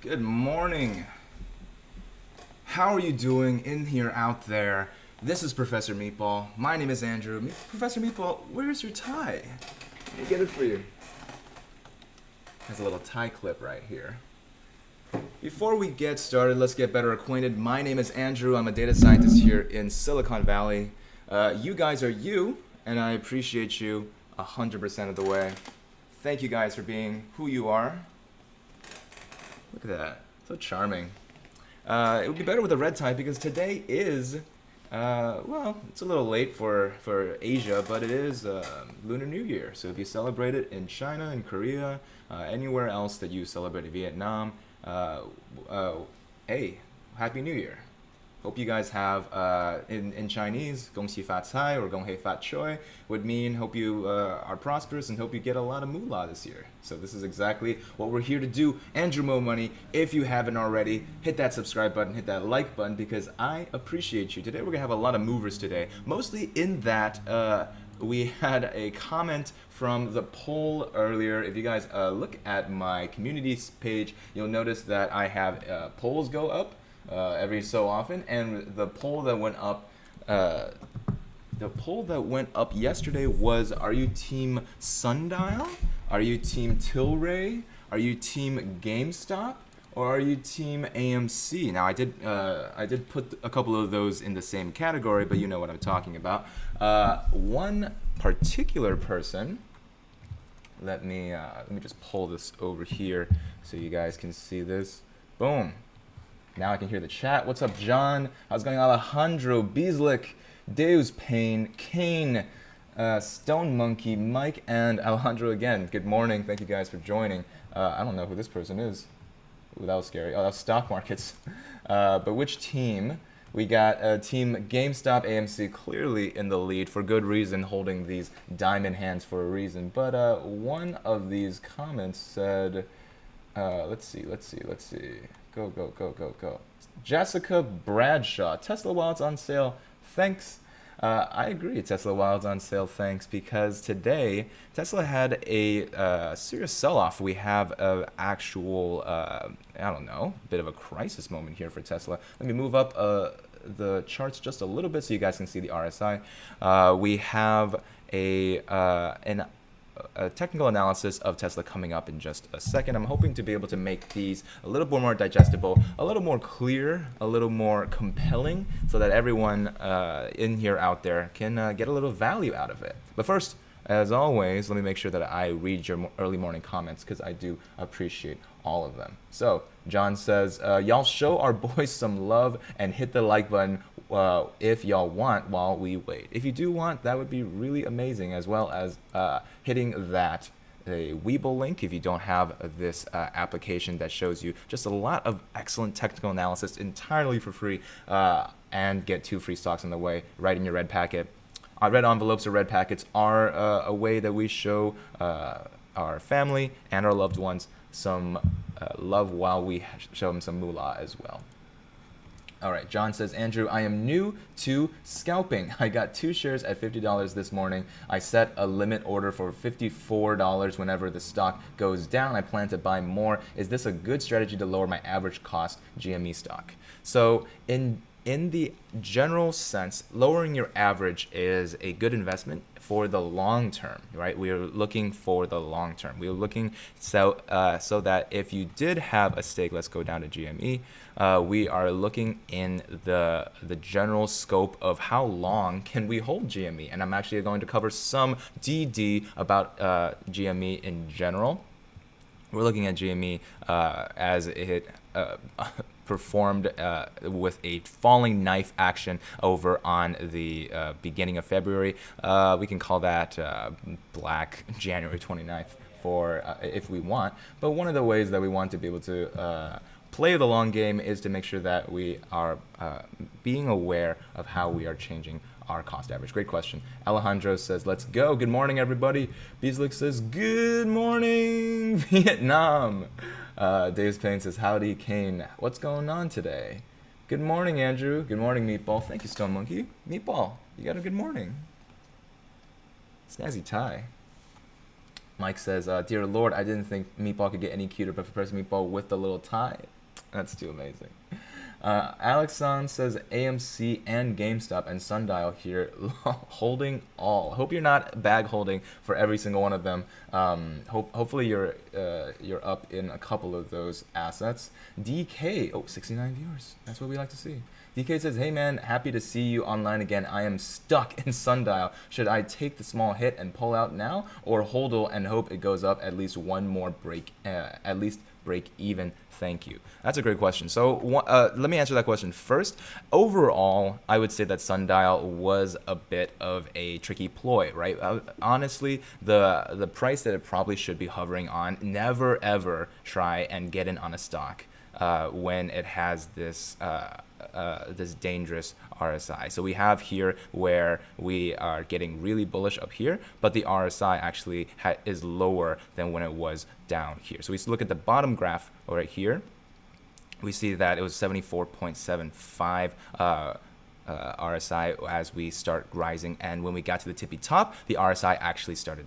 Good morning. How are you doing in here, out there? This is Professor Meatball. My name is Andrew. Professor Meatball, where's your tie? Let me get it for you. There's a little tie clip right here. Before we get started, let's get better acquainted. My name is Andrew. I'm a data scientist here in Silicon Valley. You guys are you, and I appreciate you 100% of the way. Thank you guys for being who you are. Look at that. So charming. It would be better with a red tie because today is, well, it's a little late for Asia, but it is Lunar New Year. So if you celebrate it in China, in Korea, anywhere else that you celebrate in Vietnam, hey, Happy New Year. Hope you guys have, in Chinese, Gong Xi Fa Cai or Gong Hei Fa Choi would mean hope you are prosperous and hope you get a lot of moolah this year. So this is exactly what we're here to do. Andrew Mo Money, if you haven't already, hit that subscribe button, hit that like button because I appreciate you. Today we're going to have a lot of movers today. Mostly in that we had a comment from the poll earlier. If you guys look at my communities page, you'll notice that I have polls go up every so often, and the poll that went up yesterday was: Are you Team Sundial? Are you Team Tilray? Are you Team Gamestop? Or are you Team AMC? Now I did put a couple of those in the same category, but you know what I'm talking about. One particular person. Let me just pull this over here so you guys can see this. Boom. Now I can hear the chat. What's up, John? How's it going? Alejandro, Beeslick, Deus Payne, Kane, Stone Monkey, Mike, and Alejandro again. Good morning. Thank you guys for joining. I don't know who this person is. Ooh, that was scary. Oh, that was stock markets. But which team? We got Team GameStop AMC clearly in the lead for good reason, holding these diamond hands for a reason. But one of these comments said, let's see. Go. Jessica Bradshaw. Tesla while it's on sale. Thanks. I agree. Tesla while it's on sale. Thanks. Because today Tesla had a serious sell-off. We have an actual, I don't know, bit of a crisis moment here for Tesla. Let me move up the charts just a little bit so you guys can see the RSI. We have a technical analysis of Tesla coming up in just a second. I'm hoping to be able to make these a little bit more digestible, a little more clear, a little more compelling, so that everyone in here, out there, can get a little value out of it. But first, as always, let me make sure that I read your early morning comments because I do appreciate all of them. So John says, y'all show our boys some love and hit the like button if y'all want while we wait. If you do want, that would be really amazing, as well as hitting that WeBull link if you don't have this application that shows you just a lot of excellent technical analysis entirely for free, and get 2 free stocks on the way right in your red packet. Red envelopes or red packets are a way that we show our family and our loved ones some love while we show them some moolah as well. All right, John says, Andrew, I am new to scalping. I got 2 shares at $50 this morning. I set a limit order for $54 whenever the stock goes down. I plan to buy more. Is this a good strategy to lower my average cost GME stock? So in the general sense, lowering your average is a good investment for the long term, right? We are looking for the long term. We are looking so that if you did have a stake, let's go down to GME. We are looking in the general scope of how long can we hold GME, and I'm actually going to cover some DD about GME in general. We're looking at GME as it performed with a falling knife action over on the beginning of February. We can call that Black January 29th for if we want. But one of the ways that we want to be able to play the long game is to make sure that we are being aware of how we are changing our cost average. Great question. Alejandro says, let's go. Good morning, everybody. Beeslick says, good morning, Vietnam. Dave's Payne says, howdy, Kane. What's going on today? Good morning, Andrew. Good morning, Meatball. Thank you, Stone Monkey. Meatball, you got a good morning. Snazzy tie. Mike says, dear Lord, I didn't think Meatball could get any cuter, but for President Meatball with the little tie. That's too amazing. Alexon says AMC and GameStop and Sundial here holding all. Hope you're not bag holding for every single one of them. Hopefully you're up in a couple of those assets. DK, 69 viewers. That's what we like to see. DK says, hey man, happy to see you online again. I am stuck in Sundial. Should I take the small hit and pull out now, or hodl and hope it goes up at least one more break, break even? Thank you. That's a great question. So let me answer that question first. Overall, I would say that Sundial was a bit of a tricky ploy, right? Honestly, the price that it probably should be hovering on, never ever try and get in on a stock when it has this this dangerous RSI. So we have here where we are getting really bullish up here, but the RSI actually is lower than when it was down here. So we look at the bottom graph right here. We see that it was 74.75 RSI as we start rising, and when we got to the tippy top, the RSI actually started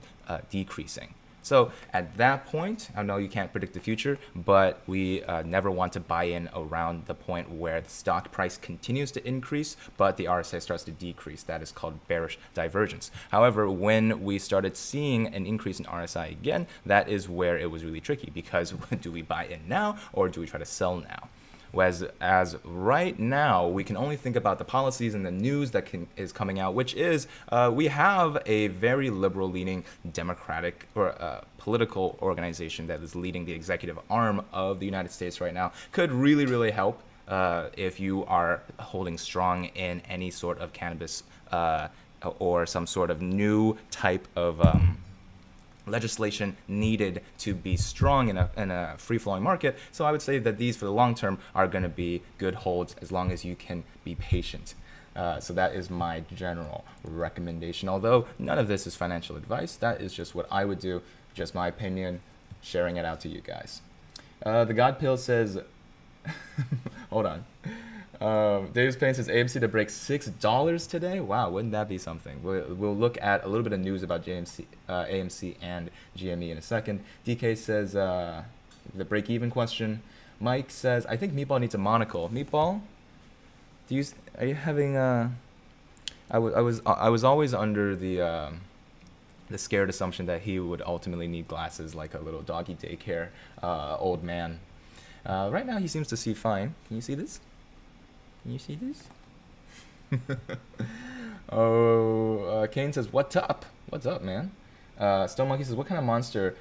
decreasing. So at that point, I know you can't predict the future, but we never want to buy in around the point where the stock price continues to increase, but the RSI starts to decrease. That is called bearish divergence. However, when we started seeing an increase in RSI again, that is where it was really tricky, because do we buy in now or do we try to sell now? Whereas as right now, we can only think about the policies and the news that is coming out, which is we have a very liberal-leaning democratic or political organization that is leading the executive arm of the United States right now. Could really, really help if you are holding strong in any sort of cannabis or some sort of new type of legislation needed to be strong in a free-flowing market. So I would say that these for the long term are going to be good holds as long as you can be patient. So that is my general recommendation. Although none of this is financial advice, that is just what I would do, just my opinion, sharing it out to you guys. The God Pill says, hold on. Dave's Payne says AMC to break $6 today. Wow, wouldn't that be something? We'll look at a little bit of news about AMC and GME in a second. DK says the break-even question. Mike says, I think Meatball needs a monocle. Meatball, are you having? I was always under the scared assumption that he would ultimately need glasses like a little doggy daycare old man. Right now he seems to see fine. Can you see this? Can you see this? Kane says, what's up? What's up, man? Stone Monkey says, what kind of monster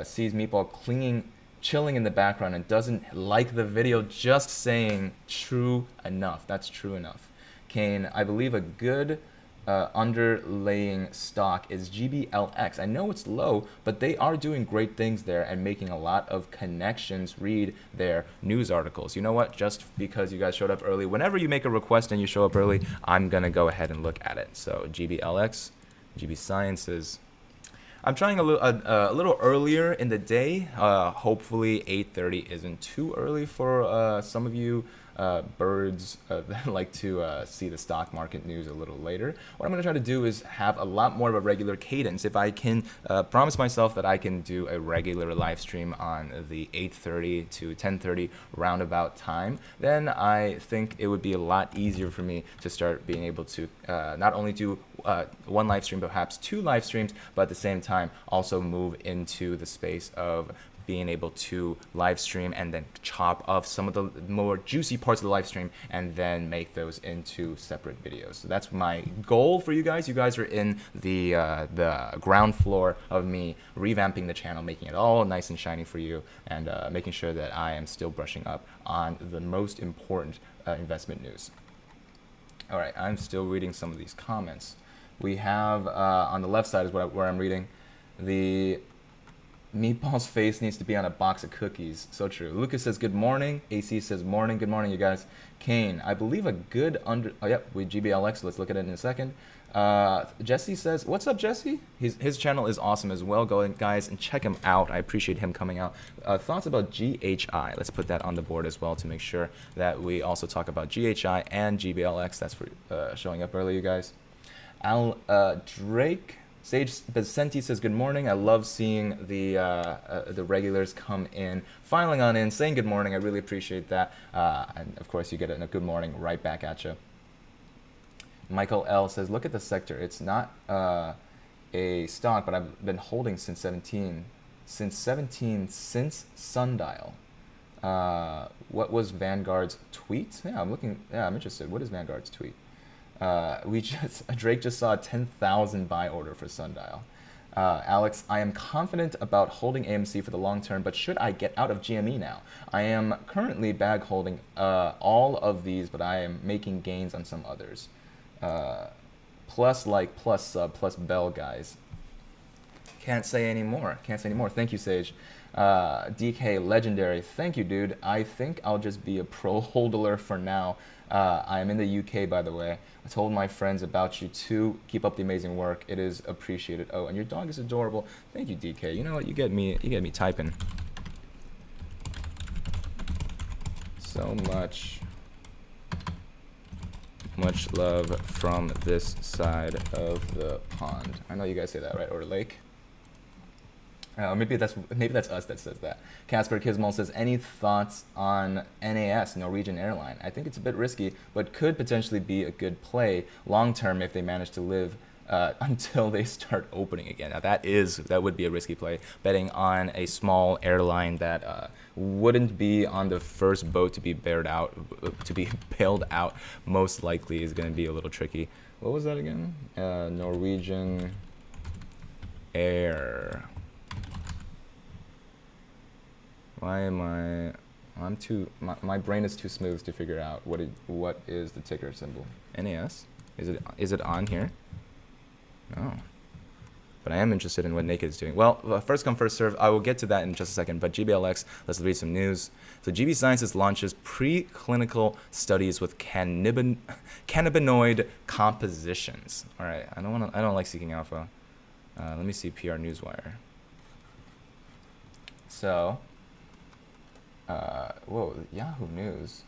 sees Meatball chilling in the background and doesn't like the video? Just saying, true enough. That's true enough. Kane, I believe a good underlaying stock is GBLX. I know it's low, but they are doing great things there and making a lot of connections. Read their news articles. You know what? Just because you guys showed up early, whenever you make a request and you show up early, I'm going to go ahead and look at it. So GBLX, GB Sciences. I'm trying a little earlier in the day. Hopefully 8:30 isn't too early for some of you birds that like to see the stock market news a little later. What I'm going to try to do is have a lot more of a regular cadence. If I can promise myself that I can do a regular live stream on the 8:30 to 10:30 roundabout time, then I think it would be a lot easier for me to start being able to not only do one live stream, but perhaps two live streams, but at the same time also move into the space of being able to live stream and then chop off some of the more juicy parts of the live stream and then make those into separate videos. So that's my goal for you guys. You guys are in the ground floor of me revamping the channel, making it all nice and shiny for you, and making sure that I am still brushing up on the most important investment news. All right, I'm still reading some of these comments. We have on the left side is where I'm reading. The Meatball's face needs to be on a box of cookies. So true. Lucas says good morning. AC says morning. Good morning, you guys. Kane, I believe a good oh yep, we GBLX. Let's look at it in a second. Jesse says, what's up, Jesse? His channel is awesome as well. Go in, guys, and check him out. I appreciate him coming out. Thoughts about GHI? Let's put that on the board as well to make sure that we also talk about GHI and GBLX. That's for showing up early, you guys. Drake Sage Bezenti says, good morning. I love seeing the regulars come in, filing on in, saying good morning. I really appreciate that. And of course, you get a good morning right back at you. Michael L says, look at the sector. It's not a stock, but I've been holding since 17, since Sundial. What was Vanguard's tweet? Yeah, I'm interested. What is Vanguard's tweet? Drake just saw a 10,000 buy order for Sundial. Alex, I am confident about holding AMC for the long term, but should I get out of GME now? I am currently bag holding all of these, but I am making gains on some others. Plus sub, plus bell, guys. Can't say anymore. Thank you, Sage. DK Legendary, thank you, dude. I think I'll just be a pro holder for now. I am in the UK, by the way. I told my friends about you too. Keep up the amazing work. It is appreciated. Oh, and your dog is adorable. Thank you, DK. You know what? You get me typing. So much love from this side of the pond. I know you guys say that, right? Or lake. Maybe that's us that says that. Casper Kismol says, any thoughts on NAS, Norwegian Airline? I think it's a bit risky, but could potentially be a good play long term if they manage to live until they start opening again. Now that would be a risky play. Betting on a small airline that wouldn't be on the first boat to be bailed out, most likely is going to be a little tricky. What was that again? Norwegian Air. Why am my brain is too smooth to figure out what is the ticker symbol? NAS? Is it on here? No. But I am interested in what Naked is doing. Well, first come, first serve. I will get to that in just a second. But GBLX, let's read some news. So GB Sciences launches preclinical studies with cannabinoid compositions. All right, I don't like seeking alpha. Let me see PR Newswire. So, whoa, Yahoo News.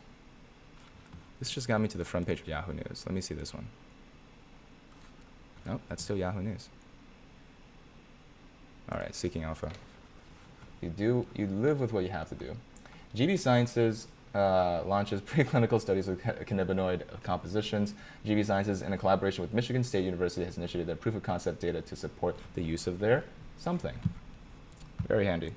This just got me to the front page of Yahoo News. Let me see this one. Nope, that's still Yahoo News. All right, seeking alpha. You live with what you have to do. GB Sciences launches preclinical studies with cannabinoid compositions. GB Sciences, in a collaboration with Michigan State University, has initiated their proof of concept data to support the use of their something. Very handy.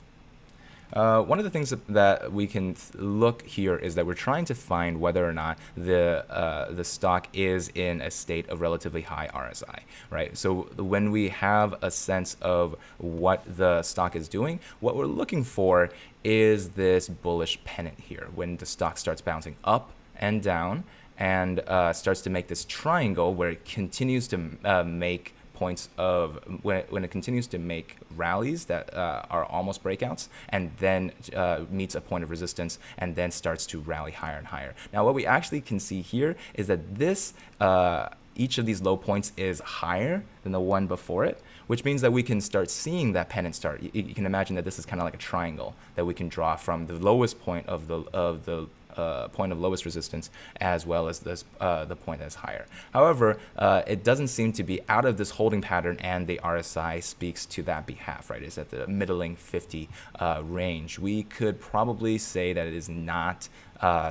One of the things that we can look here is that we're trying to find whether or not the stock is in a state of relatively high RSI, right? So when we have a sense of what the stock is doing, what we're looking for is this bullish pennant here, when the stock starts bouncing up and down and starts to make this triangle where it continues to make points of when it continues to make rallies that are almost breakouts, and then meets a point of resistance and then starts to rally higher and higher. Now what we actually can see here is that this each of these low points is higher than the one before it, which means that we can start seeing that pennant start. You can imagine that this is kind of like a triangle that we can draw from the lowest point of the point of lowest resistance, as well as this the point that's higher. However, it doesn't seem to be out of this holding pattern, and the RSI speaks to that behalf, right? It's at the middling 50 range. We could probably say that it is not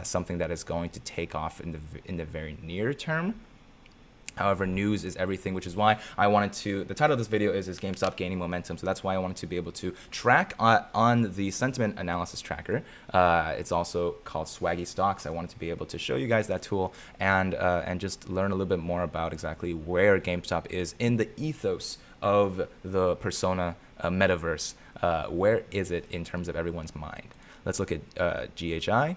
something that is going to take off in the very near term. However, news is everything, which is why I wanted to, the title of this video is Gamestop Gaining Momentum. So that's why I wanted to be able to track on the sentiment analysis tracker. It's also called Swaggy Stocks. I wanted to be able to show you guys that tool and just learn a little bit more about exactly where GameStop is in the ethos of the persona metaverse. Where is it in terms of everyone's mind? Let's look at GHI.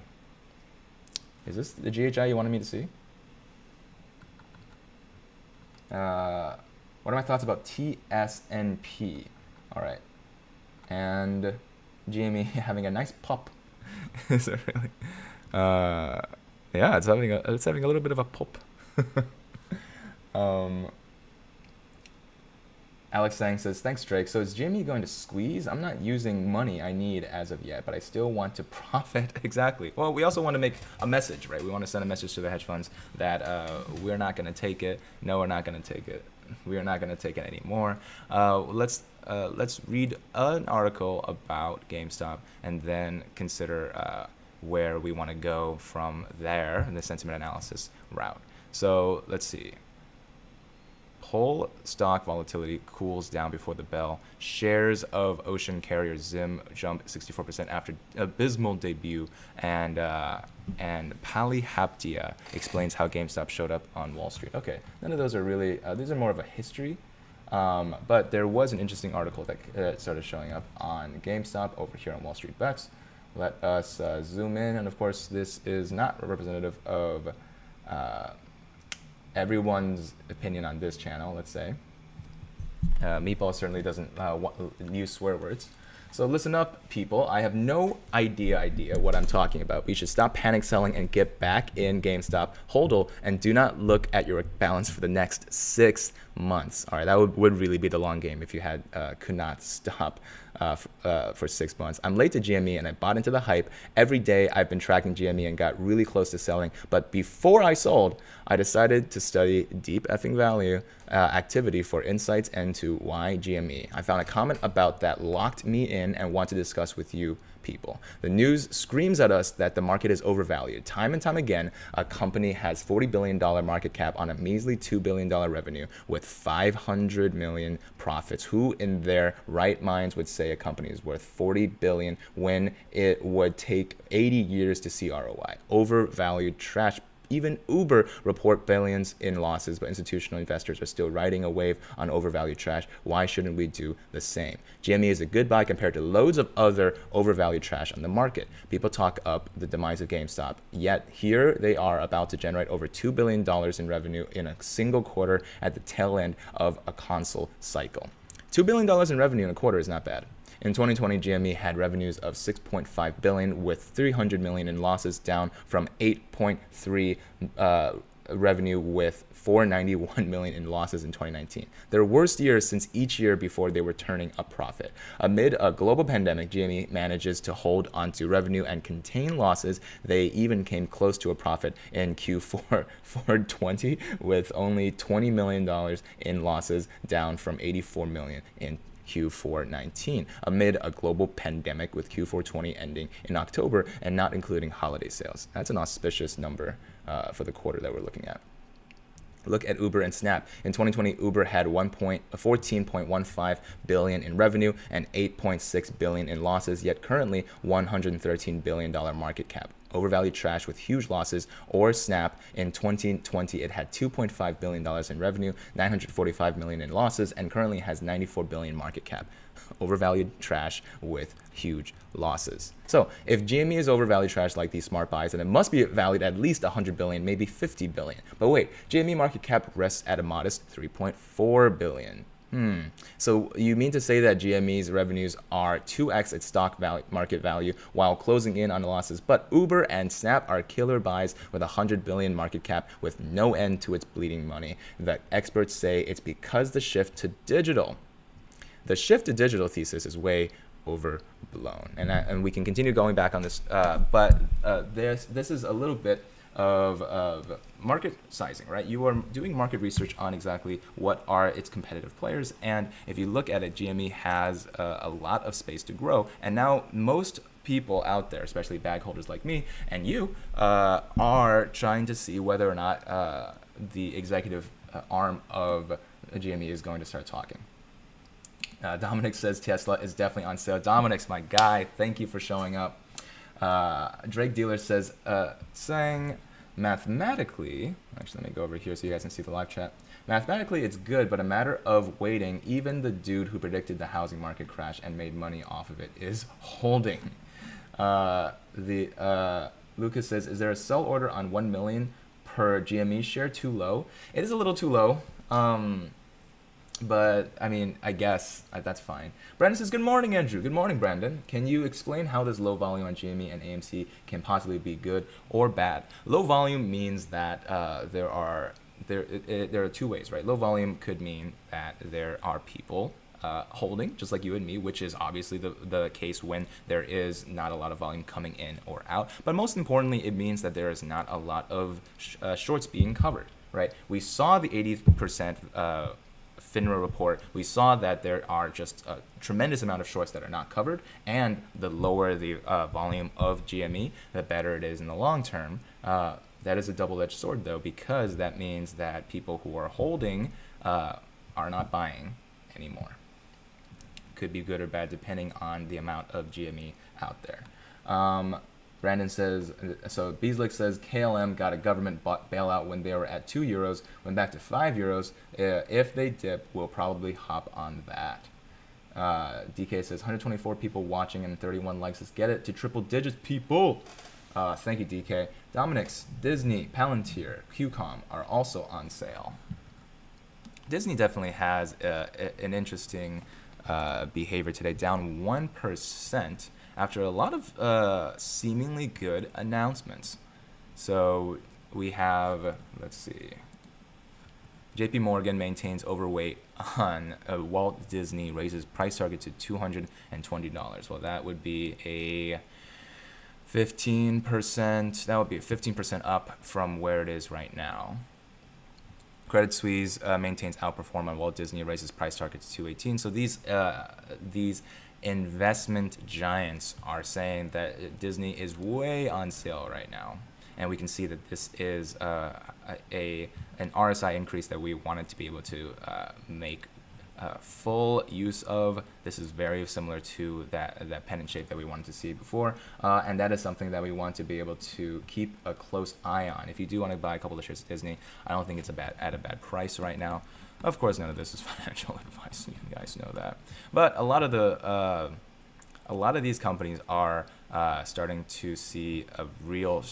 Is this the GHI you wanted me to see? What are my thoughts about Tsnp? All right, and GME having a nice pop. Is it really? Yeah, it's having a little bit of a pop. Alex Sang says, thanks, Drake. So is GME going to squeeze? I'm not using money I need as of yet, but I still want to profit. Exactly. Well, we also want to make a message, right? We want to send a message to the hedge funds that we're not going to take it. No, we're not going to take it. We are not going to take it anymore. Let's read an article about GameStop and then consider where we want to go from there in the sentiment analysis route. So let's see. Whole stock volatility cools down before the bell. Shares of ocean carrier Zim jump 64% after abysmal debut, and Polyhaptia explains how GameStop showed up on Wall Street. Okay, none of those are really. These are more of a history, but there was an interesting article that started showing up on GameStop over here on Wall Street Bets. Let us zoom in, and of course, this is not representative of everyone's opinion on this channel, let's say. Meatball certainly doesn't use swear words. So listen up, people. I have no idea what I'm talking about. We should stop panic selling and get back in GameStop. HODL and do not look at your balance for the next 6 months. All right, that would really be the long game if you had could not stop for 6 months. I'm late to GME and I bought into the hype. Every day I've been tracking GME and got really close to selling. But before I sold, I decided to study deep effing value activity for insights into why GME. I found a comment about that locked me in and want to discuss with you people. The news screams at us that the market is overvalued. Time and time again, a company has $40 billion market cap on a measly $2 billion revenue with 500 million profits. Who in their right minds would say a company is worth 40 billion when it would take 80 years to see ROI? Overvalued trash. Even Uber report billions in losses, but institutional investors are still riding a wave on overvalued trash. Why shouldn't we do the same? GME is a good buy compared to loads of other overvalued trash on the market. People talk up the demise of GameStop, yet here they are about to generate over $2 billion in revenue in a single quarter at the tail end of a console cycle. $2 billion in revenue in a quarter is not bad. In 2020, GME had revenues of $6.5 billion with $300 million in losses, down from $8.3 revenue with $491 million in losses in 2019. Their worst years since each year before they were turning a profit. Amid a global pandemic, GME manages to hold onto revenue and contain losses. They even came close to a profit in Q4 2020 with only $20 million in losses, down from $84 million in Q4 19 amid a global pandemic, with Q4 20 ending in October and not including holiday sales. That's an auspicious number for the quarter that we're looking at. Look at Uber and Snap. In 2020, Uber had 14.15 billion in revenue and 8.6 billion in losses, yet currently $113 billion market cap. Overvalued trash with huge losses. Or Snap, in 2020, it had $2.5 billion in revenue, 945 million in losses, and currently has 94 billion market cap. Overvalued trash with huge losses. So if GME is overvalued trash like these smart buys, then it must be valued at least 100 billion, maybe 50 billion. But wait, GME market cap rests at a modest 3.4 billion. So you mean to say that GME's revenues are 2x its stock market value while closing in on the losses, but Uber and Snap are killer buys with 100 billion market cap with no end to its bleeding money. The experts say it's because the shift to digital. The shift to digital thesis is way overblown, and we can continue going back on this, but this is a little bit of market sizing, right? You are doing market research on exactly what are its competitive players, and if you look at it, GME has a lot of space to grow, and now most people out there, especially bag holders like me and you, are trying to see whether or not the executive arm of GME is going to start talking. Dominic says Tesla is definitely on sale. Dominic's my guy. Thank you for showing up. Drake Dealer says, saying mathematically, actually let me go over here so you guys can see the live chat. Mathematically, it's good, but a matter of waiting. Even the dude who predicted the housing market crash and made money off of it is holding. Lucas says, is there a sell order on 1 million per GME share too low? It is a little too low. But I mean, I guess that's fine. Brandon says, good morning, Andrew. Good morning, Brandon. Can you explain how this low volume on GME and AMC can possibly be good or bad? Low volume means that there are there are two ways, right? Low volume could mean that there are people holding, just like you and me, which is obviously the case when there is not a lot of volume coming in or out. But most importantly, it means that there is not a lot of shorts being covered, right? We saw the 80% FINRA report. We saw that there are just a tremendous amount of shorts that are not covered, and the lower the volume of GME, the better it is in the long term. That is a double-edged sword, though, because that means that people who are holding are not buying anymore. Could be good or bad depending on the amount of GME out there. Brandon says, so Beeslick says KLM got a government bailout when they were at €2, went back to €5. If they dip, we'll probably hop on that. DK says 124 people watching and 31 likes. Let's get it to triple digits, people. Thank you, DK. Dominic's, Disney, Palantir, QCOM are also on sale. Disney definitely has an interesting behavior today, down 1% after a lot of seemingly good announcements. So we have, let's see, JP Morgan maintains overweight on Walt Disney, raises price target to $220. Well, that would be a 15%, that would be a 15% up from where it is right now. Credit Suisse maintains outperform on Walt Disney, raises price target to 218. So these investment giants are saying that Disney is way on sale right now, and we can see that this is an RSI increase that we wanted to be able to make full use of. This is very similar to that pennant shape that we wanted to see before, and that is something that we want to be able to keep a close eye on. If you do want to buy a couple of shares of Disney, I don't think it's at a bad price right now. Of course, none of this is financial advice. You guys know that. But a lot of these companies are starting to see a real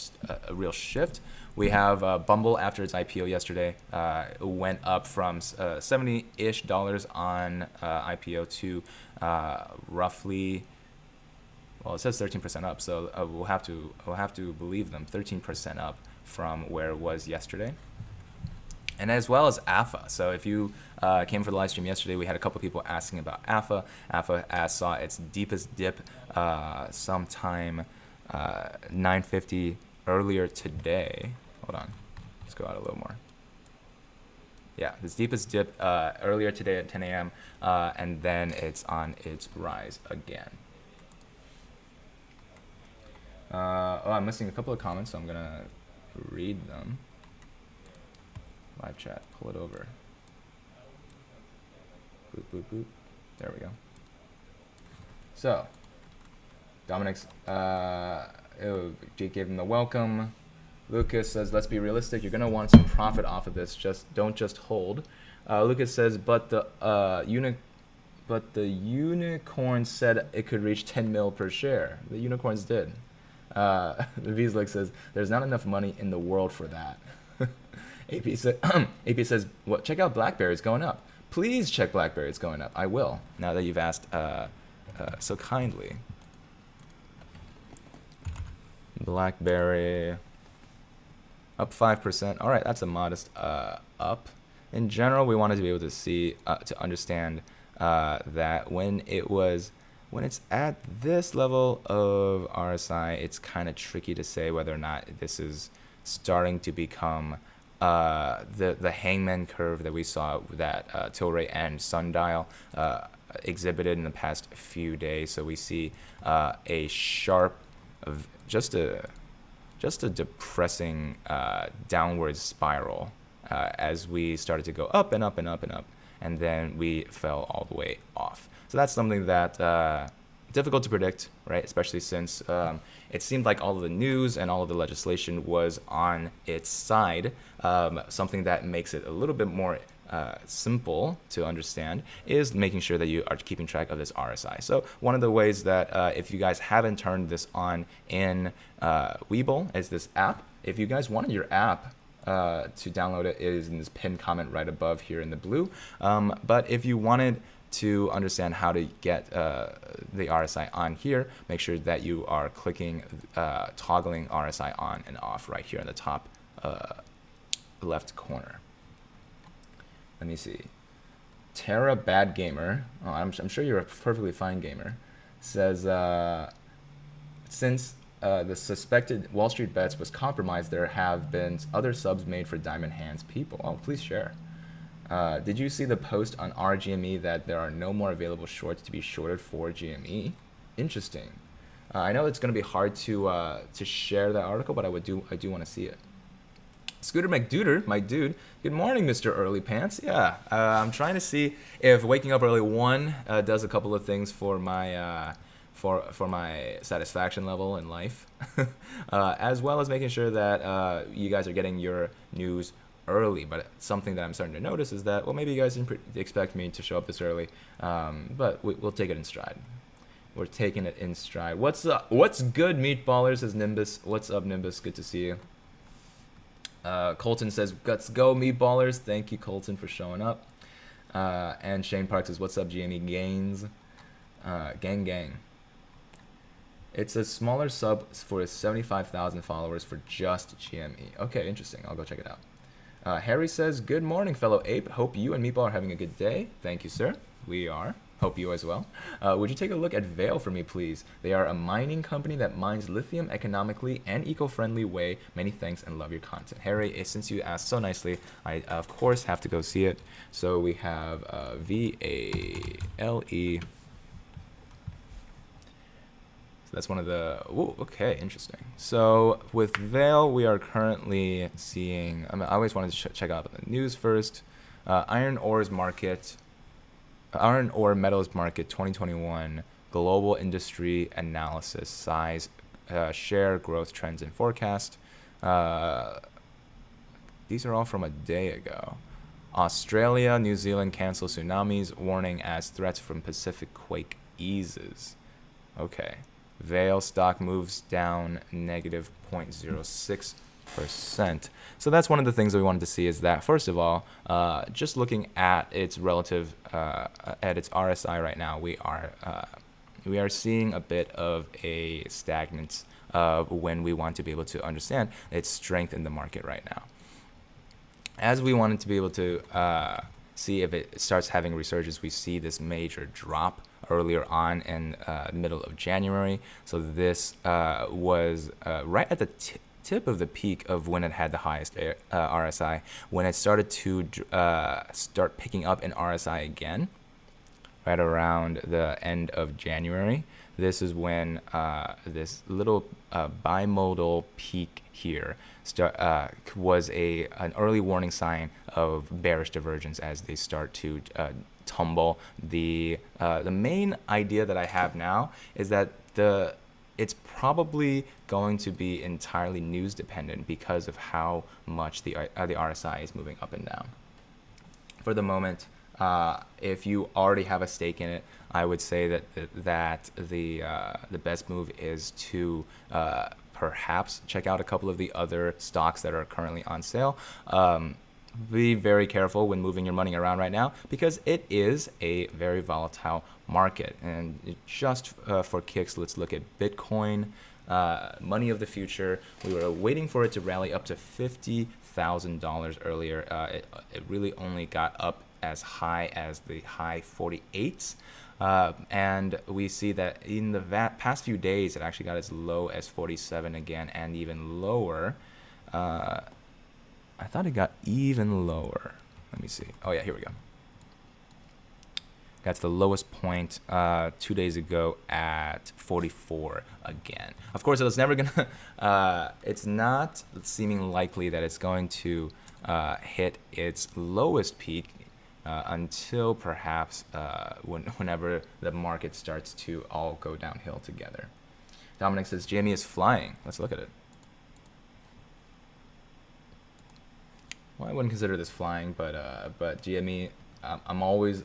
shift. We have Bumble after its IPO yesterday. It went up from $70-ish on IPO to roughly, well, it says 13% up. So we'll have to believe them. 13% up from where it was yesterday. And as well as AFA. So if you came for the live stream yesterday, we had a couple of people asking about AFA. AFA saw its deepest dip sometime 9:50 earlier today. Hold on, let's go out a little more. Yeah, this deepest dip earlier today at 10 a.m. And then it's on its rise again. I'm missing a couple of comments, so I'm gonna read them. Live chat, pull it over. Boop, boop, boop. There we go. So, Dominic's, Jake gave him the welcome. Lucas says, let's be realistic. You're going to want some profit off of this. Don't just hold. Lucas says, but the unicorn said it could reach 10 mil per share. The unicorns did. The Vizlik says, there's not enough money in the world for that. AP says, well, check out BlackBerry, it's going up. Please check BlackBerry, it's going up. I will, now that you've asked so kindly. BlackBerry up 5%. All right, that's a modest up. In general, we wanted to be able to see, to understand that when it's at this level of RSI, it's kind of tricky to say whether or not this is starting to become the hangman curve that we saw that Tilray and Sundial exhibited in the past few days. So we see a sharp, just a depressing downward spiral as we started to go up and up and up and up, and then we fell all the way off. So that's something that difficult to predict, right? Especially since it seemed like all of the news and all of the legislation was on its side. Something that makes it a little bit more simple to understand is making sure that you are keeping track of this RSI. So one of the ways that if you guys haven't turned this on in WeBull is this app. If you guys wanted your app to download, it is in this pinned comment right above here in the blue. But if you wanted to understand how to get the RSI on here, make sure that you are clicking toggling RSI on and off right here in the top left corner. Let me see. Terra Bad Gamer, oh, I'm sure you're a perfectly fine gamer, says since the suspected Wall Street bets was compromised, there have been other subs made for Diamond Hands people. Oh, please share. Did you see the post on RGME that there are no more available shorts to be shorted for GME? Interesting. I know it's going to be hard to share that article, but I do want to see it. Scooter McDuder, my dude. Good morning, Mr. Early Pants. Yeah, I'm trying to see if waking up early does a couple of things for my for my satisfaction level in life, as well as making sure that you guys are getting your news early. But something that I'm starting to notice is that, well, maybe you guys didn't expect me to show up this early, but we'll take it in stride. We're taking it in stride. What's up? What's good, meatballers? Says Nimbus. What's up, Nimbus? Good to see you. Colton says, let's go, meatballers. Thank you, Colton, for showing up. And Shane Park says, what's up, GME Gains? Gang. It's a smaller sub for 75,000 followers for just GME. Okay, interesting. I'll go check it out. Harry says, good morning, fellow ape. Hope you and Meatball are having a good day. Thank you, sir. We are. Hope you as well. Would you take a look at Veil for me, please? They are a mining company that mines lithium economically and eco-friendly way. Many thanks and love your content. Harry, since you asked so nicely, I, of course, have to go see it. So we have V-A-L-E. So that's one of the... Ooh, okay, interesting. So with Veil, we are currently seeing... I always wanted to check out the news first. Iron ore metals market 2021 global industry analysis size, share growth trends and forecast. These are all from a day ago. Australia, New Zealand cancel tsunamis, warning as threats from Pacific quake eases. Okay. Veil stock moves down negative 0.06%. So that's one of the things that we wanted to see, is that, first of all, just looking at its relative, at its RSI right now, we are seeing a bit of a stagnance of when we want to be able to understand its strength in the market right now. As we wanted to be able to see if it starts having resurgence, we see this major drop earlier on in middle of January. So this was right at the tip of the peak of when it had the highest RSI. When it started to start picking up in RSI again, right around the end of January, this is when this little bimodal peak here was an early warning sign of bearish divergence as they start to tumble. The main idea that I have now is that it's probably going to be entirely news dependent because of how much the RSI is moving up and down. For the moment, if you already have a stake in it, I would say that the best move is to perhaps check out a couple of the other stocks that are currently on sale. Be very careful when moving your money around right now, because it is a very volatile market. And just for kicks, let's look at Bitcoin, money of the future. We were waiting for it to rally up to $50,000 earlier. It really only got up as high as the high 48s. And we see that in the past few days, it actually got as low as 47 again, and even lower. I thought it got even lower. Let me see. Oh yeah, here we go. Got to the lowest point 2 days ago at 44 again. Of course, it's never gonna. It's not seeming likely that it's going to hit its lowest peak until perhaps whenever the market starts to all go downhill together. Dominic says GME is flying. Let's look at it. Well, I wouldn't consider this flying, but GME, I'm always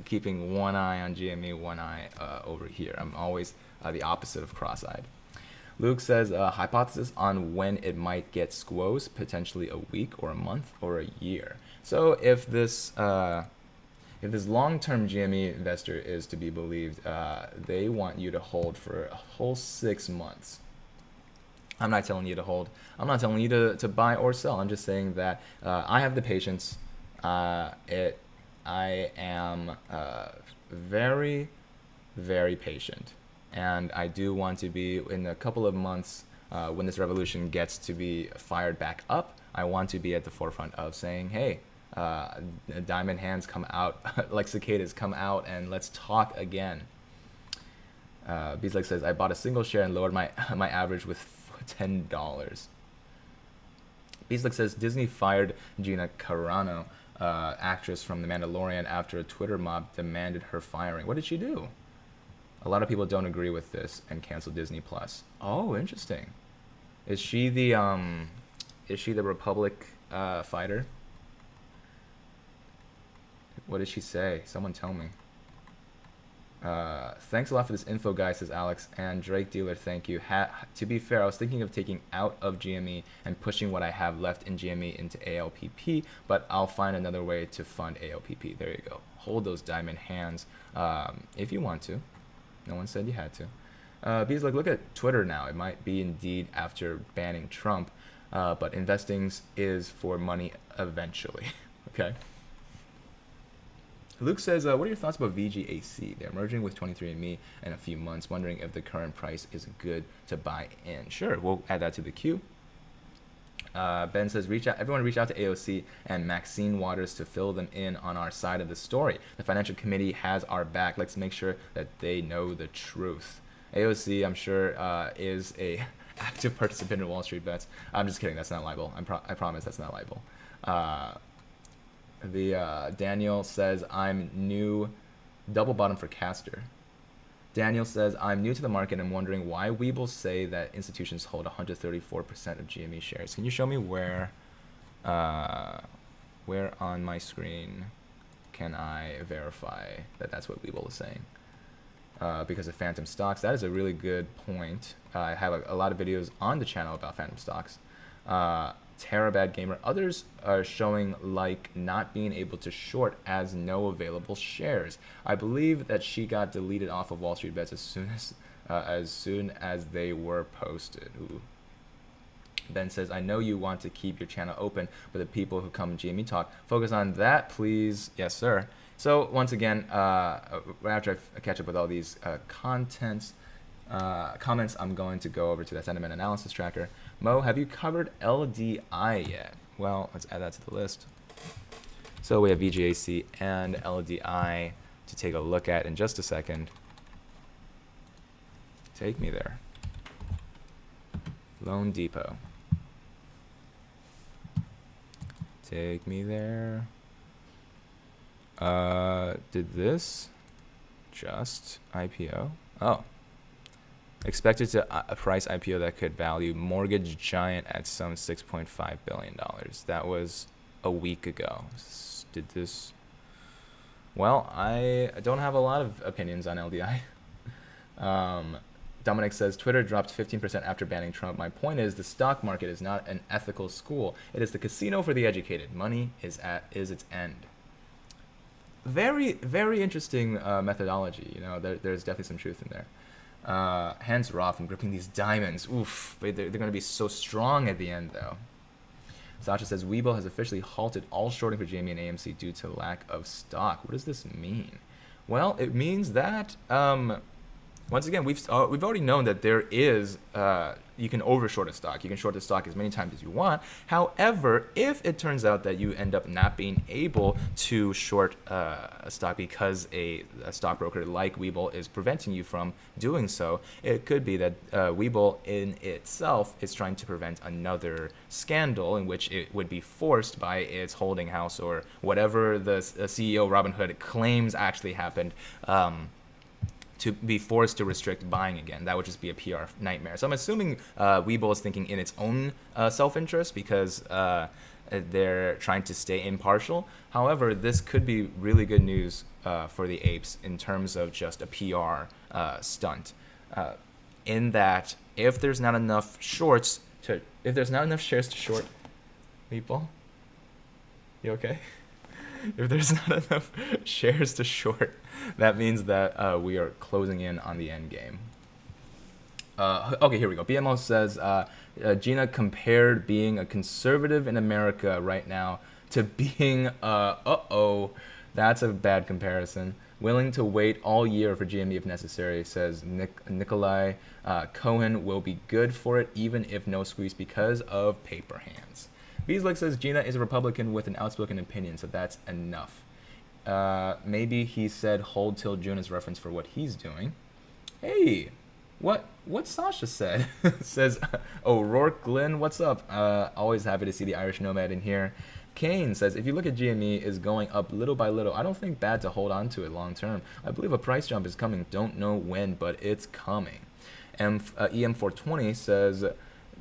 keeping one eye on GME, one eye over here. I'm always the opposite of cross-eyed. Luke says, hypothesis on when it might get squoze, potentially a week or a month or a year. So if this long-term GME investor is to be believed, they want you to hold for a whole 6 months. I'm not telling you to hold. I'm not telling you to buy or sell. I'm just saying that I have the patience. I am very, very patient, and I do want to be in a couple of months when this revolution gets to be fired back up. I want to be at the forefront of saying, hey, diamond hands come out, like cicadas come out, and let's talk again. Beaslake says, I bought a single share and lowered my average with $10. Beaslake says, Disney fired Gina Carano, actress from The Mandalorian, after a Twitter mob demanded her firing. What did she do? A lot of people don't agree with this and cancel Disney Plus. Oh, interesting. Is she the Republic fighter? What did she say? Someone tell me. Thanks a lot for this info, guys, says Alex. And Drake Dealer, thank you. To be fair, I was thinking of taking out of GME and pushing what I have left in GME into ALPP, but I'll find another way to fund ALPP. There you go. Hold those diamond hands if you want to. No one said you had to. Because look at Twitter now. It might be indeed after banning Trump, but investing is for money eventually. Okay. Luke says, what are your thoughts about VGAC? They're merging with 23andMe in a few months, wondering if the current price is good to buy in. Sure, we'll add that to the queue. Ben says, everyone reach out to AOC and Maxine Waters to fill them in on our side of the story. The financial committee has our back. Let's make sure that they know the truth. AOC, I'm sure, is a active participant in Wall Street Bets. I'm just kidding. That's not libel. I promise that's not libel. Daniel says, I'm new. Double bottom for Caster. Daniel says, I'm new to the market and wondering why WeBull say that institutions hold 134% of GME shares. Can you show me where on my screen can I verify that that's what WeBull is saying? Because of phantom stocks, that is a really good point. I have a lot of videos on the channel about phantom stocks. Terabad Gamer, others are showing like not being able to short as no available shares. I believe that she got deleted off of Wall Street Bets as soon as they were posted. Ooh. Ben says, I know you want to keep your channel open, but the people who come GME talk, focus on that, please. Yes, sir. So once again, right after I catch up with all these comments, I'm going to go over to the sentiment analysis tracker. Mo, have you covered LDI yet? Well, let's add that to the list. So we have VGAC and LDI to take a look at in just a second. Take me there. Loan Depot. Take me there. Did this just IPO? Oh. Expected to a price IPO that could value mortgage giant at some $6.5 billion. That was a week ago. Did this? Well, I don't have a lot of opinions on LDI. Dominic says, Twitter dropped 15% after banning Trump. My point is the stock market is not an ethical school. It is the casino for the educated. Money is its end. Very, very interesting methodology. You know, there's definitely some truth in there. Hands are off and gripping these diamonds. Oof, they're going to be so strong at the end, though. Sasha says, WeBull has officially halted all shorting for GME and AMC due to lack of stock. What does this mean? Well, it means that, once again, we've already known that there is, you can overshort a stock. You can short the stock as many times as you want. However, if it turns out that you end up not being able to short a stock because a stockbroker like WeBull is preventing you from doing so, it could be that WeBull in itself is trying to prevent another scandal in which it would be forced by its holding house or whatever the CEO Robinhood claims actually happened. To be forced to restrict buying again. That would just be a PR nightmare. So I'm assuming WeBull is thinking in its own self-interest because they're trying to stay impartial. However, this could be really good news for the apes in terms of just a PR stunt. In that, if there's not enough shares to short, WeBull, you okay? If there's not enough shares to short, that means that we are closing in on the end game. Okay, here we go. BMO says, Gina compared being a conservative in America right now to being that's a bad comparison. Willing to wait all year for GME if necessary, says Nikolai. Cohen will be good for it even if no squeeze because of paper hands. Beeslick says Gina is a Republican with an outspoken opinion, so that's enough. Maybe he said hold till June as reference for what he's doing. Hey, what Sasha said. Says, O'Rourke Glynn, what's up? Always happy to see the Irish Nomad in here. Kane says, if you look at GME is going up little by little, I don't think bad to hold on to it long term. I believe a price jump is coming. Don't know when, but it's coming. EM420 says,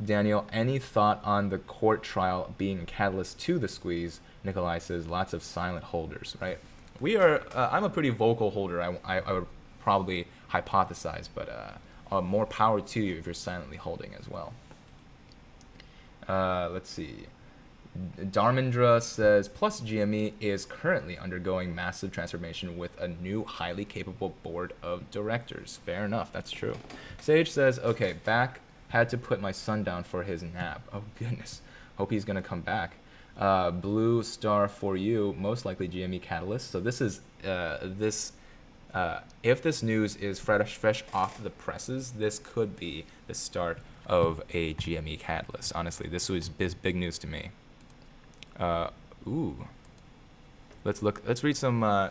Daniel, any thought on the court trial being a catalyst to the squeeze? Nikolai says, lots of silent holders, right? We are, I'm a pretty vocal holder, I would probably hypothesize, but more power to you if you're silently holding as well. Let's see. Dharmendra says, plus GME is currently undergoing massive transformation with a new highly capable board of directors. Fair enough, that's true. Sage says, okay, back, had to put my son down for his nap. Oh goodness, hope he's gonna come back. Blue star for you, most likely GME catalyst. So this is, if this news is fresh off the presses, this could be the start of a GME catalyst. Honestly, this was big news to me. Let's read some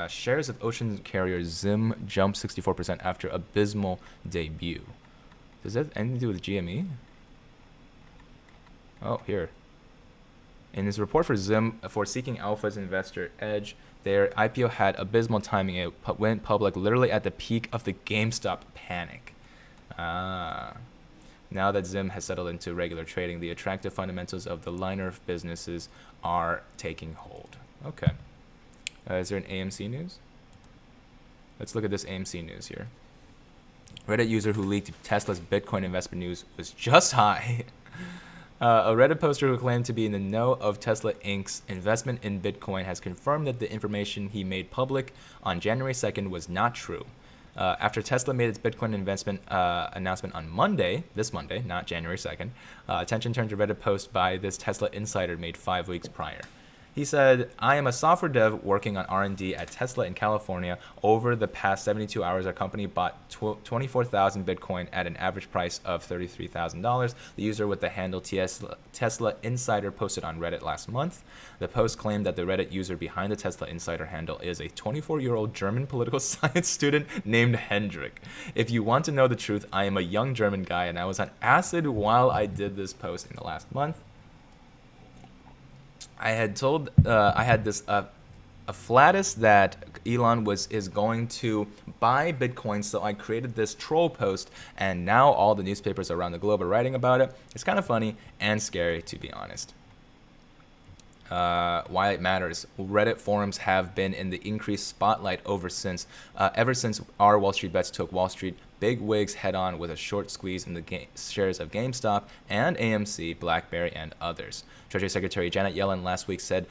shares of ocean carrier Zim jumped 64% after abysmal debut. Does that have anything to do with GME? Oh, here. In his report for Zim for Seeking Alpha's investor edge, their IPO had abysmal timing. It went public literally at the peak of the GameStop panic. Now that Zim has settled into regular trading, the attractive fundamentals of the liner of businesses are taking hold. Okay. Is there an AMC news? Let's look at this AMC news here. Reddit user who leaked Tesla's Bitcoin investment news was just high. A Reddit poster who claimed to be in the know of Tsla Inc.'s investment in Bitcoin has confirmed that the information he made public on January 2nd was not true. After Tsla made its Bitcoin investment announcement on this Monday, not January 2nd, attention turned to Reddit post by this Tsla insider made 5 weeks prior. He said, I am a software dev working on R&D at Tsla in California. Over the past 72 hours, our company bought 24,000 Bitcoin at an average price of $33,000. The user with the handle Tsla Insider posted on Reddit last month. The post claimed that the Reddit user behind the Tsla Insider handle is a 24-year-old German political science student named Hendrik. If you want to know the truth, I am a young German guy and I was on acid while I did this post in the last month. I had told I had this a flatus that Elon is going to buy Bitcoin, so I created this troll post, and now all the newspapers around the globe are writing about it. It's kind of funny and scary, to be honest. Why it matters. Reddit forums have been in the increased spotlight ever since our Wall Street Bets took Wall Street big wigs head on with a short squeeze in the shares of GameStop and AMC, BlackBerry, and others. Treasury Secretary Janet Yellen last week said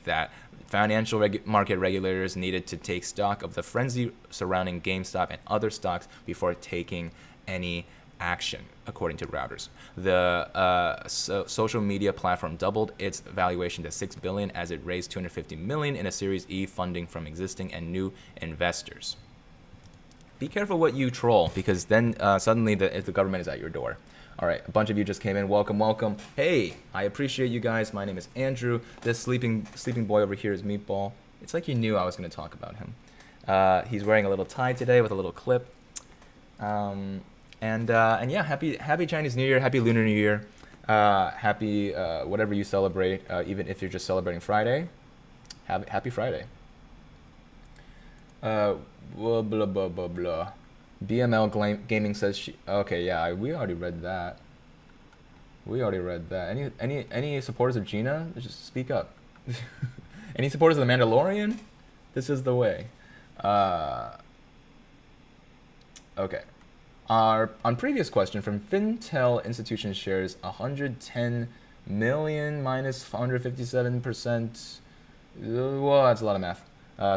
that financial market regulators needed to take stock of the frenzy surrounding GameStop and other stocks before taking any action, according to Reuters. The social media platform doubled its valuation to $6 billion as it raised $250 million in a Series E funding from existing and new investors. Be careful what you troll, because then suddenly the government is at your door. All right, a bunch of you just came in. Welcome, welcome. Hey, I appreciate you guys. My name is Andrew. This sleeping boy over here is Meatball. It's like you knew I was going to talk about him. He's wearing a little tie today with a little clip. And yeah, happy Chinese New Year, happy Lunar New Year, happy whatever you celebrate, even if you're just celebrating Friday. Happy Friday. Blah blah blah blah blah. BML Gaming says okay, yeah, we already read that. Any supporters of Gina? Just speak up. Any supporters of the Mandalorian? This is the way. Okay. On previous question from Fintel Institution shares 110 million minus 157%. Well, that's a lot of math.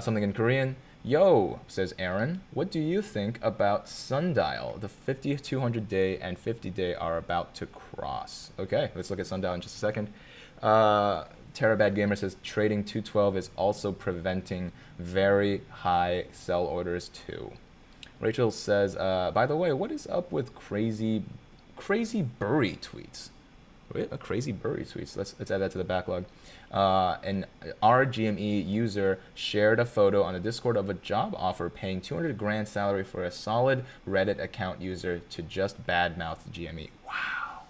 Something in Korean. Yo, says Aaron, what do you think about Sundial? The 50, 200 day and 50 day are about to cross. Okay, let's look at Sundial in just a second. Terabad Gamer says trading 212 is also preventing very high sell orders too. Rachel says, by the way, what is up with crazy Burry tweets? Wait, a crazy Burry tweets. Let's add that to the backlog. An RGME user shared a photo on the Discord of a job offer paying 200 grand salary for a solid Reddit account user to just badmouth GME. Wow,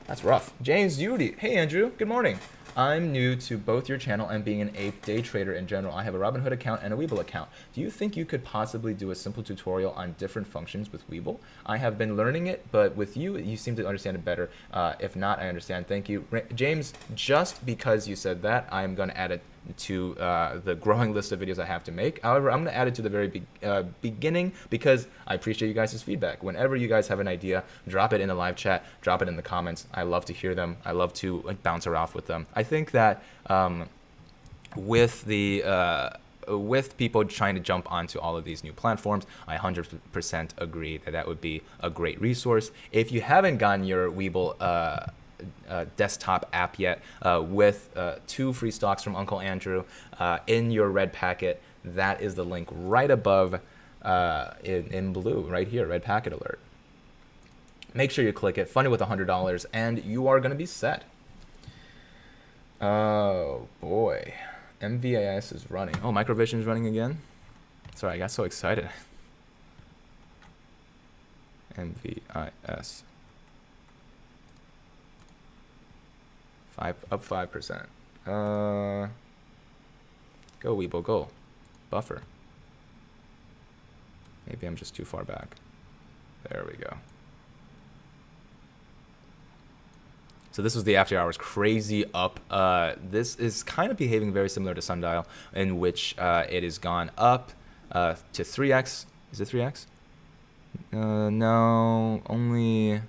that's rough. James Judy, hey Andrew, good morning. I'm new to both your channel and being an ape day trader in general. I have a Robinhood account and a WeBull account. Do you think you could possibly do a simple tutorial on different functions with WeBull? I have been learning it, but with you, you seem to understand it better. If not, I understand. Thank you. James, just because you said that, I'm going to add it to the growing list of videos I have to make. However, I'm going to add it to the very beginning because I appreciate you guys' feedback. Whenever you guys have an idea, drop it in the live chat, drop it in the comments. I love to hear them. I love to bounce off with them. I think that with people trying to jump onto all of these new platforms, I 100% agree that that would be a great resource. If you haven't gotten your WeBull desktop app yet, with 2 free stocks from Uncle Andrew in your red packet, that is the link right above in blue, right here, red packet alert. Make sure you click it, fund it with $100, and you are going to be set. Oh boy, MVAS is running. Oh, Microvision is running again. Sorry, I got so excited. MVIS. Up 5%. Go WeBull, go. Buffer. Maybe I'm just too far back. There we go. So this was the after hours crazy up. This is kind of behaving very similar to Sundial, in which it has gone up to 3x. Is it 3x? No, only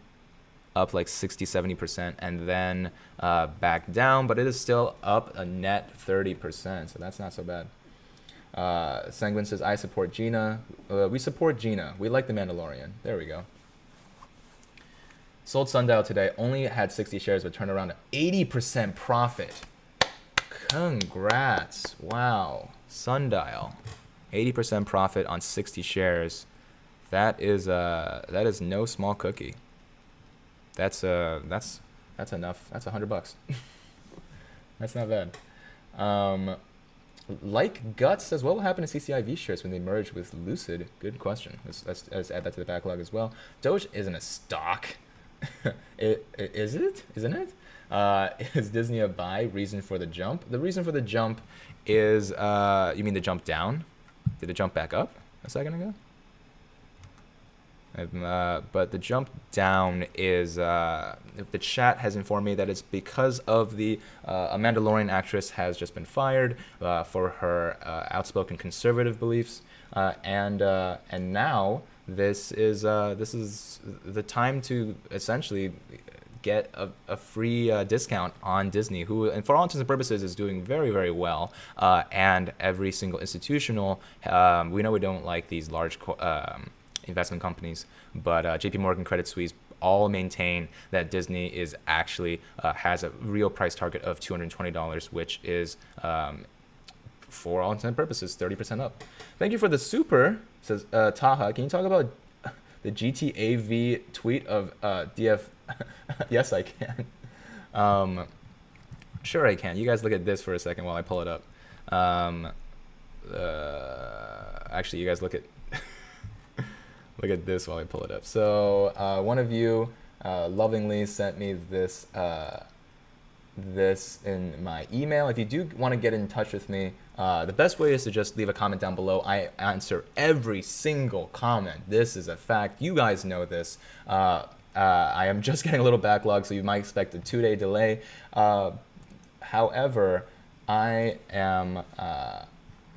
up like 60-70%, and then back down, but it is still up a net 30%, so that's not so bad. Sanguine says, I support Gina. We support Gina. We like the Mandalorian. There we go. Sold Sundial today, only had 60 shares, but turned around to 80% profit. Congrats. Wow. Sundial, 80% profit on 60 shares. That is no small cookie. That's enough. That's $100. That's not bad. Like Guts says, what will happen to CCIV shares when they merge with Lucid? Good question. Let's add that to the backlog as well. Doge isn't a stock. Is it? Isn't it? Is Disney a buy? Reason for the jump? The reason for the jump is, you mean the jump down? Did it jump back up a second ago? But the jump down is, the chat has informed me that it's because of a Mandalorian actress has just been fired for her outspoken conservative beliefs, and now this is the time to essentially get a free discount on Disney, who, and for all intents and purposes, is doing very, very well. And every single institutional, we know we don't like these large investment companies, but JP Morgan, Credit Suisse all maintain that Disney is actually has a real price target of $220, which is, for all intents and purposes, 30% up. Thank you for the super, says Taha. Can you talk about the GTAV tweet of DF? Yes, I can. Sure, I can. You guys look at this for a second while I pull it up. Actually, you guys look at look at this while I pull it up. So one of you lovingly sent me this this in my email. If you do want to get in touch with me, the best way is to just leave a comment down below. I answer every single comment. This is a fact. You guys know this. I am just getting a little backlog, so you might expect a 2-day delay. However, I am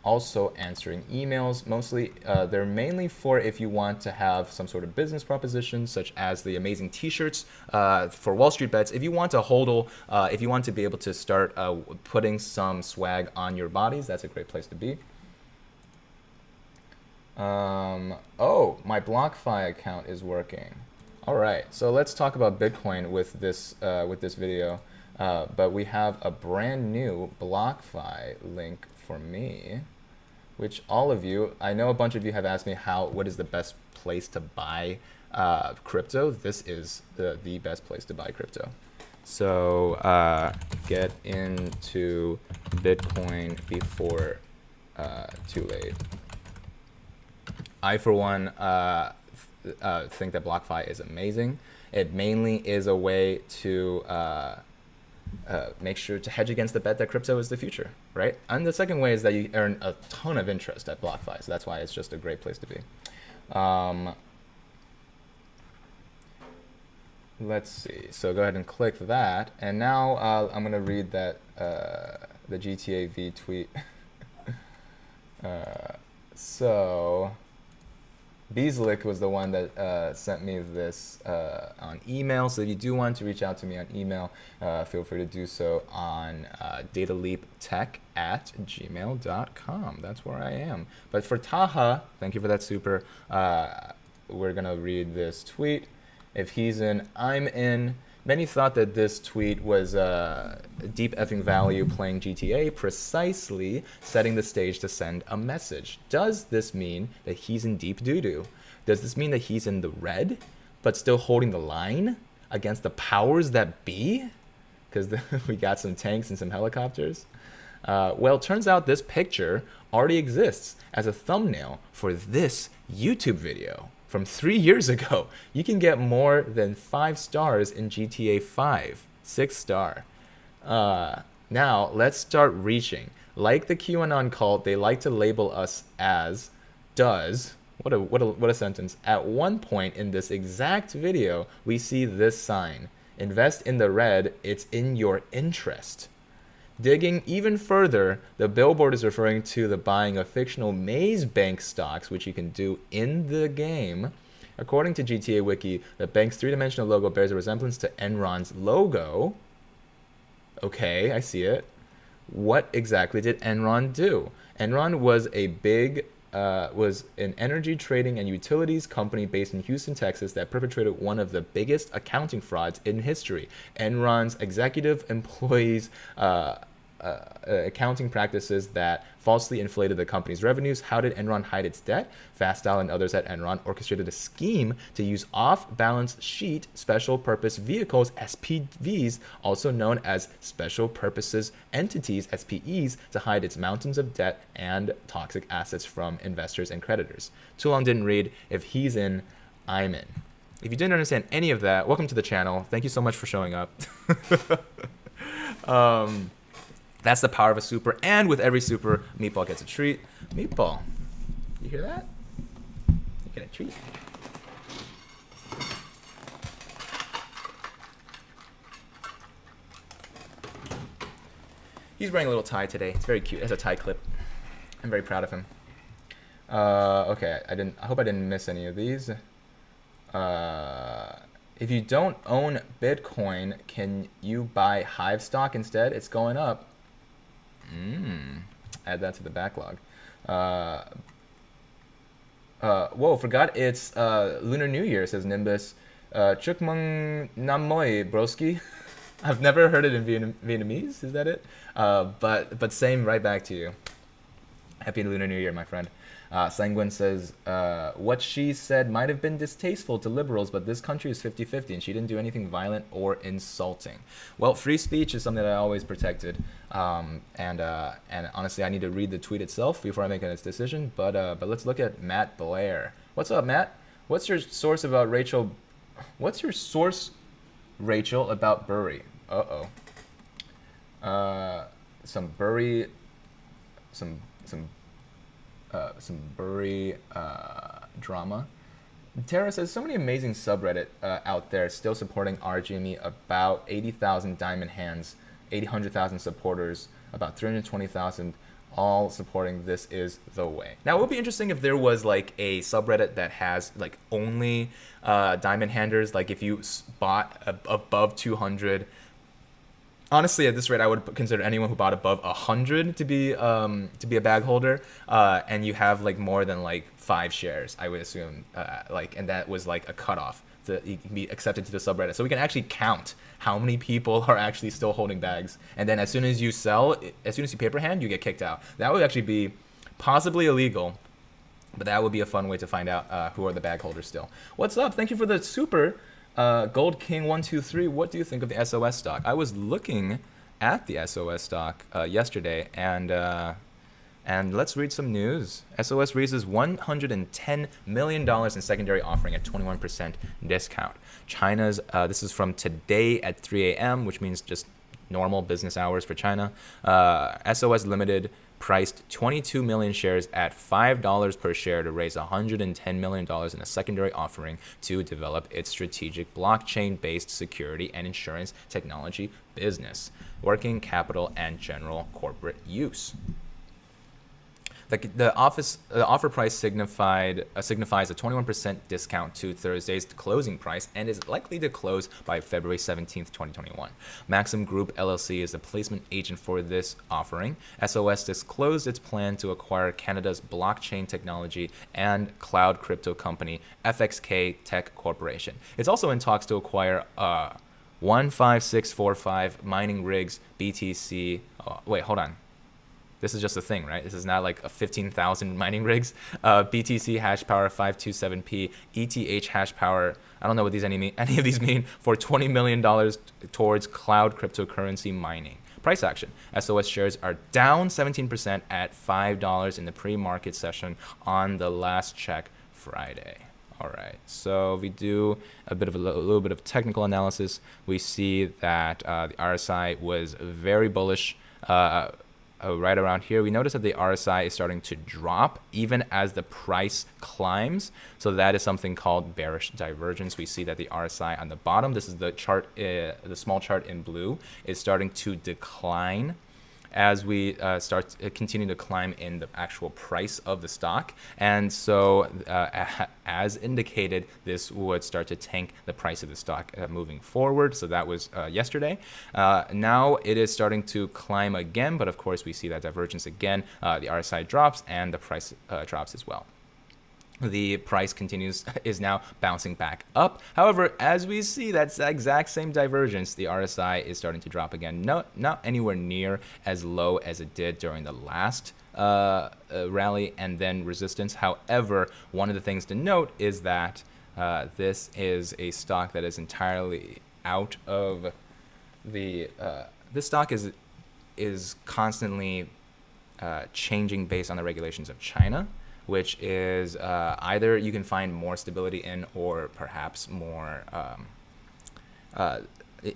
also answering emails. Mostly, they're mainly for if you want to have some sort of business proposition, such as the amazing t-shirts for Wall Street Bets. If you want to hodl, if you want to be able to start putting some swag on your bodies, that's a great place to be. Oh, my BlockFi account is working. All right, so let's talk about Bitcoin with this video. But we have a brand new BlockFi link for me, which all of you, I know a bunch of you have asked me what is the best place to buy crypto. This is the best place to buy crypto. So get into Bitcoin before too late. I, for one, think that BlockFi is amazing. It mainly is a way to make sure to hedge against the bet that crypto is the future, right? And the second way is that you earn a ton of interest at BlockFi, so that's why it's just a great place to be. Let's see. So go ahead and click that, and now I'm gonna read that the GTA V tweet. So Beeslick was the one that sent me this on email. So if you do want to reach out to me on email, feel free to do so on dataleaptech@gmail.com. That's where I am. But for Taha, thank you for that super. We're going to read this tweet. If he's in, I'm in. Many thought that this tweet was deep effing value playing GTA, precisely setting the stage to send a message. Does this mean that he's in deep doo-doo? Does this mean that he's in the red, but still holding the line against the powers that be? Because we got some tanks and some helicopters. Well, turns out this picture already exists as a thumbnail for this YouTube video. From 3 years ago. You can get more than 5 stars in GTA 5, 6 star. Now let's start reaching. Like the QAnon cult, they like to label us as does. What a sentence. At one point in this exact video, we see this sign. Invest in the red, it's in your interest. Digging even further, the billboard is referring to the buying of fictional maze bank stocks, which you can do in the game. According to GTA Wiki, the bank's three-dimensional logo bears a resemblance to Enron's logo. Okay, I see it. What exactly did Enron do? Enron was was an energy trading and utilities company based in Houston, Texas that perpetrated one of the biggest accounting frauds in history. Enron's executive employees accounting practices that falsely inflated the company's revenues. How did Enron hide its debt? Fastow and others at Enron orchestrated a scheme to use off-balance sheet special purpose vehicles, SPVs, also known as special purposes entities, SPEs, to hide its mountains of debt and toxic assets from investors and creditors. Too long didn't read. If he's in, I'm in. If you didn't understand any of that, welcome to the channel. Thank you so much for showing up. That's the power of a super, and with every super, Meatball gets a treat. Meatball, you hear that? You get a treat. He's wearing a little tie today. It's very cute. It has a tie clip. I'm very proud of him. Okay, I hope I didn't miss any of these. If you don't own Bitcoin, can you buy Hive stock instead? It's going up. Add that to the backlog. Whoa, forgot it's Lunar New Year, says Nimbus. Chukmung Namoy, broski. I've never heard it in Vietnamese, is that it? But same right back to you. Happy Lunar New Year, my friend. Sanguine says, what she said might have been distasteful to liberals, but this country is 50-50 and she didn't do anything violent or insulting. Well, free speech is something that I always protected. And honestly, I need to read the tweet itself before I make a decision. But let's look at Matt Blair. What's up, Matt? What's your source about Rachel? What's your source, Rachel, about Burry? Some Burry drama. Tara says, so many amazing subreddit out there still supporting RGME, about 80,000 diamond hands, 800,000 supporters, about 320,000 all supporting This Is the Way. Now, it would be interesting if there was like a subreddit that has like only diamond handers, like if you bought above 200 Honestly, at this rate, I would consider anyone who bought above 100 to be a bag holder, and you have like more than like 5 shares, I would assume, and that was like a cutoff to be accepted to the subreddit. So we can actually count how many people are actually still holding bags, and then as soon as you sell, as soon as you paper hand, you get kicked out. That would actually be possibly illegal, but that would be a fun way to find out who are the bag holders still. What's up? Thank you for the super. Gold King 123, what do you think of the SOS stock? I was looking at the SOS stock yesterday, and let's read some news. SOS raises $110 million in secondary offering at 21% discount. China's, this is from today at 3 a.m., which means just normal business hours for China. SOS Limited priced 22 million shares at $5 per share to raise $110 million in a secondary offering to develop its strategic blockchain-based security and insurance technology business, working capital, and general corporate use. The offer price signifies a 21% discount to Thursday's closing price and is likely to close by February 17th, 2021. Maxim Group LLC is the placement agent for this offering. SOS disclosed its plan to acquire Canada's blockchain technology and cloud crypto company FXK Tech Corporation. It's also in talks to acquire 15645 mining rigs BTC. Oh, wait, hold on. This is just a thing, right? This is not like a 15,000 mining rigs. BTC hash power 527p, ETH hash power. I don't know what any of these mean, for $20 million towards cloud cryptocurrency mining. Price action. SOS shares are down 17% at $5 in the pre-market session on the last check Friday. All right, so we do a little bit of technical analysis. We see that the RSI was very bullish. Right around here, we notice that the RSI is starting to drop even as the price climbs. So that is something called bearish divergence. We see that the RSI on the bottom, this is the chart, the small chart in blue, is starting to decline as we continue to climb in the actual price of the stock. And so as indicated, this would start to tank the price of the stock moving forward. So that was yesterday. Now it is starting to climb again, but of course we see that divergence again. The RSI drops and the price drops as well. The price is now bouncing back up. However, as we see that exact same divergence, the RSI is starting to drop again. Not anywhere near as low as it did during the last rally and then resistance. However, one of the things to note is that this is a stock that is entirely out of the. This stock is constantly changing based on the regulations of China, which is either you can find more stability in, or perhaps more.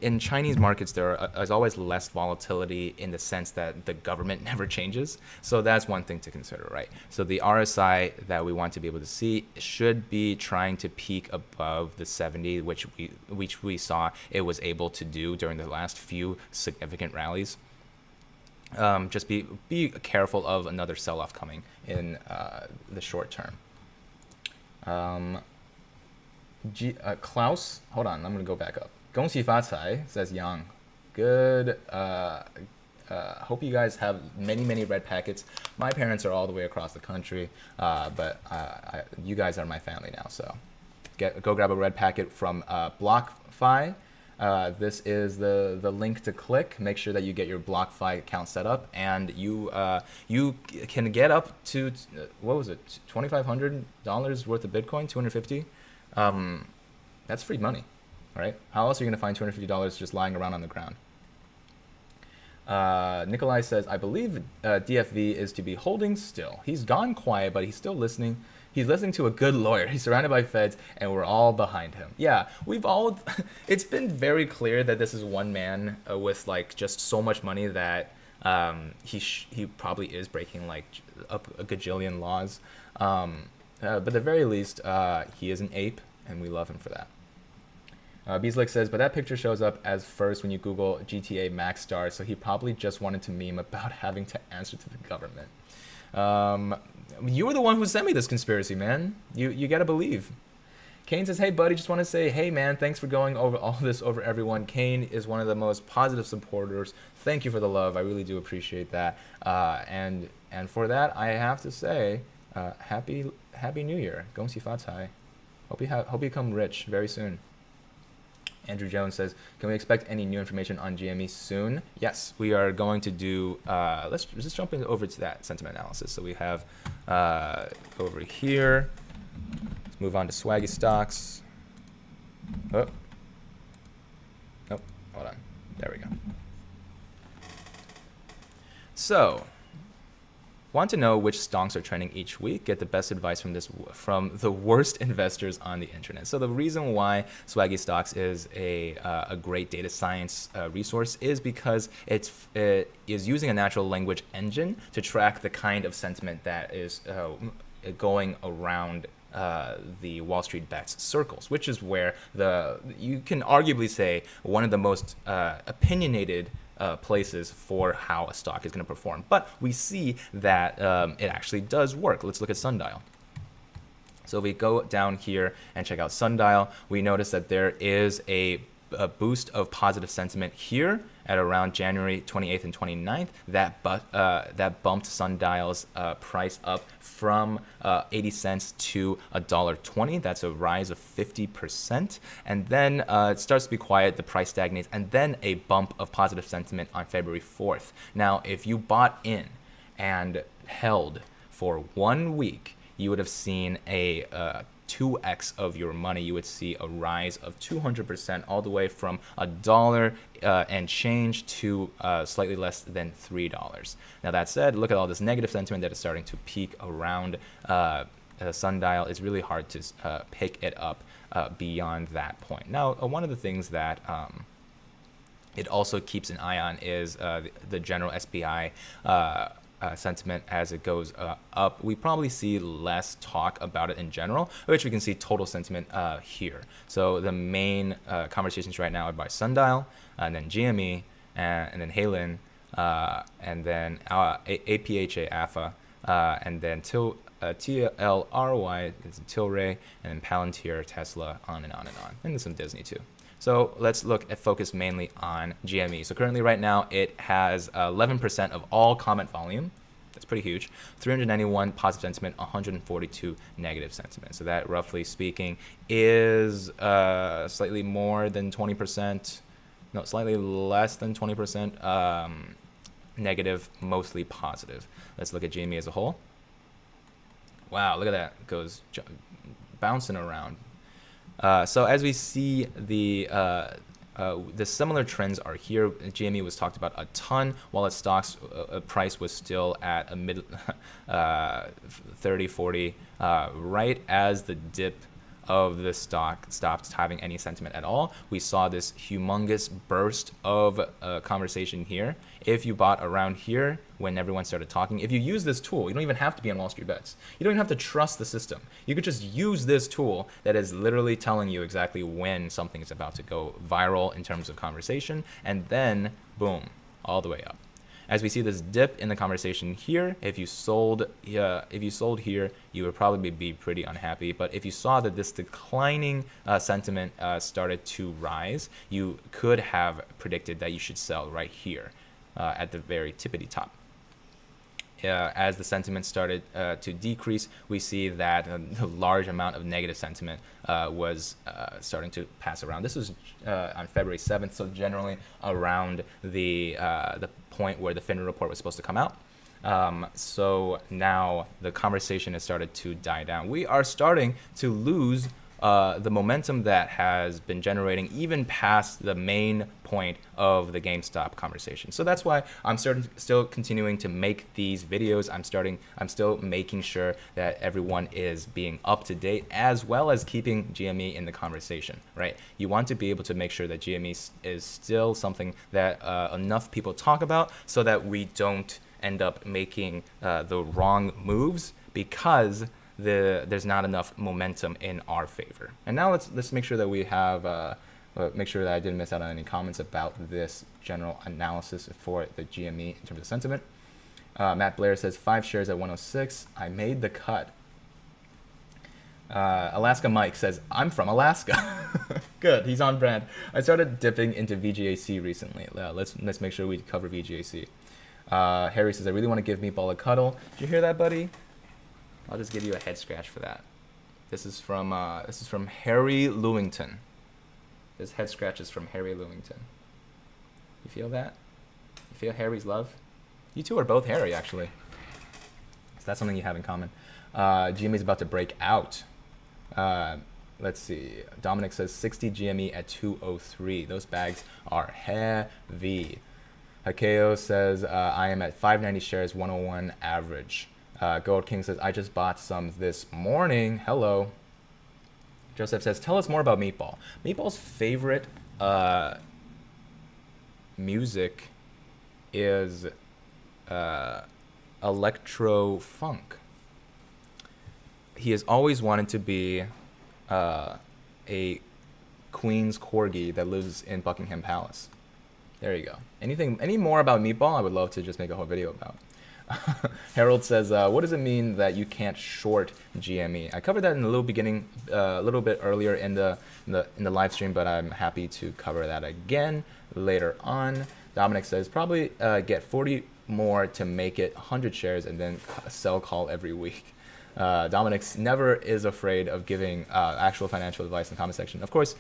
In Chinese markets, there is always less volatility in the sense that the government never changes. So that's one thing to consider, right? So the RSI that we want to be able to see should be trying to peak above the 70, which we saw it was able to do during the last few significant rallies. Just be careful of another sell-off coming in the short term. Klaus, hold on, I'm gonna go back up. 恭喜发财 says Yang. Good. Hope you guys have many red packets. My parents are all the way across the country, but you guys are my family now. So go grab a red packet from BlockFi. This is the link to click. Make sure that you get your BlockFi account set up, and you can get up to what was it, $2,500 worth of Bitcoin, 250. That's free money, all right? How else are you gonna find $250 just lying around on the ground? Nikolai says, I believe DFV is to be holding still. He's gone quiet, but he's still listening. He's listening to a good lawyer. He's surrounded by feds, and we're all behind him. Yeah, we've all. It's been very clear that this is one man with like just so much money that he probably is breaking like a gajillion laws. But at the very least, he is an ape, and we love him for that. Beeslick says, but that picture shows up as first when you Google GTA Max Star, so he probably just wanted to meme about having to answer to the government. You were the one who sent me this conspiracy, man. You gotta believe. Kane says, hey, buddy, just want to say, hey, man, thanks for going over all this over everyone. Kane is one of the most positive supporters. Thank you for the love. I really do appreciate that. And for that, I have to say, Happy New Year. Gong xi fa cai. Hope you become rich very soon. Andrew Jones says, can we expect any new information on GME soon? Yes, we are going to do, let's just jump over to that sentiment analysis. So we have over here, let's move on to swaggy stocks. Oh, hold on. There we go. So, want to know which stocks are trending each week? Get the best advice from the worst investors on the internet. So the reason why Swaggy Stocks is a great data science resource is because it is using a natural language engine to track the kind of sentiment that is going around the Wall Street bets circles, which is where you can arguably say one of the most opinionated places for how a stock is going to perform. But we see that it actually does work. Let's look at Sundial. So if we go down here and check out Sundial, we notice that there is a boost of positive sentiment here at around January 28th and 29th. That bumped Sundial's price up from 80 cents to $1.20. That's a rise of 50%. And then it starts to be quiet, the price stagnates, and then a bump of positive sentiment on February 4th. Now, if you bought in and held for 1 week, you would have seen a 2x of your money. You would see a rise of 200% all the way from $1 and change to slightly less than $3. Now that said, look at all this negative sentiment that is starting to peak around Sundial. It's really hard to pick it up beyond that point. Now, one of the things that it also keeps an eye on is the general SPI sentiment as it goes up. We probably see less talk about it in general, which we can see total sentiment here. So the main conversations right now are by Sundial, and then GME, and then Halin, and then APHA AFA, and then TLRY, Tilray, and then Palantir, Tesla, on and on and on. And there's some Disney too. So let's focus mainly on GME. So currently right now it has 11% of all comment volume. That's pretty huge. 391 positive sentiment, 142 negative sentiment. So that, roughly speaking, is slightly more than 20%. No, slightly less than 20% negative, mostly positive. Let's look at GME as a whole. Wow, look at that. It goes bouncing around. So as we see, the similar trends are here. GME was talked about a ton, while its stock's price was still at a mid 30, 40, right as the dip of the stock stopped having any sentiment at all. We saw this humongous burst of conversation here. If you bought around here when everyone started talking, if you use this tool, you don't even have to be on Wall Street Bets. You don't even have to trust the system. You could just use this tool that is literally telling you exactly when something is about to go viral in terms of conversation, and then boom, all the way up. As we see this dip in the conversation here, if you sold here, you would probably be pretty unhappy. But if you saw that this declining sentiment started to rise, you could have predicted that you should sell right here at the very tippity top. As the sentiment started to decrease, we see that a large amount of negative sentiment was starting to pass around. This was on February 7th, so generally around the point where the FINRA report was supposed to come out. So now the conversation has started to die down. We are starting to lose the momentum that has been generating even past the main point of the GameStop conversation. So that's why I'm still continuing to make these videos. I'm still making sure that everyone is being up to date, as well as keeping GME in the conversation, right? You want to be able to make sure that GME is still something that enough people talk about, so that we don't end up making the wrong moves because there's not enough momentum in our favor. And now let's make sure that we have make sure that I didn't miss out on any comments about this general analysis for the GME in terms of sentiment. Matt Blair says 5 shares at 106. I made the cut. Alaska Mike says, I'm from Alaska. Good, he's on brand. I started dipping into VGAC recently. Let's make sure we cover VGAC. Harry says, I really want to give Meatball a cuddle. Did you hear that, buddy? I'll just give you a head scratch for that. This is from Harry Lewington. This head scratch is from Harry Lewington. You feel that? You feel Harry's love? You two are both Harry, actually. So that's something you have in common. GME is about to break out. Let's see. Dominic says 60 GME at 203. Those bags are heavy. Hakeo says I am at 590 shares, 101 average. Gold King says I just bought some this morning. Hello. Joseph says tell us more about Meatball. Meatball's favorite music is electro funk. He has always wanted to be a Queen's corgi that lives in Buckingham Palace. There you go. Any more about Meatball? I would love to just make a whole video about. Harold says, what does it mean that you can't short GME? I covered that in the little beginning, a little bit earlier in the live stream, but I'm happy to cover that again later on. Dominic says, probably get 40 more to make it 100 shares and then sell call every week. Dominic never is afraid of giving actual financial advice in the comment section. Of course,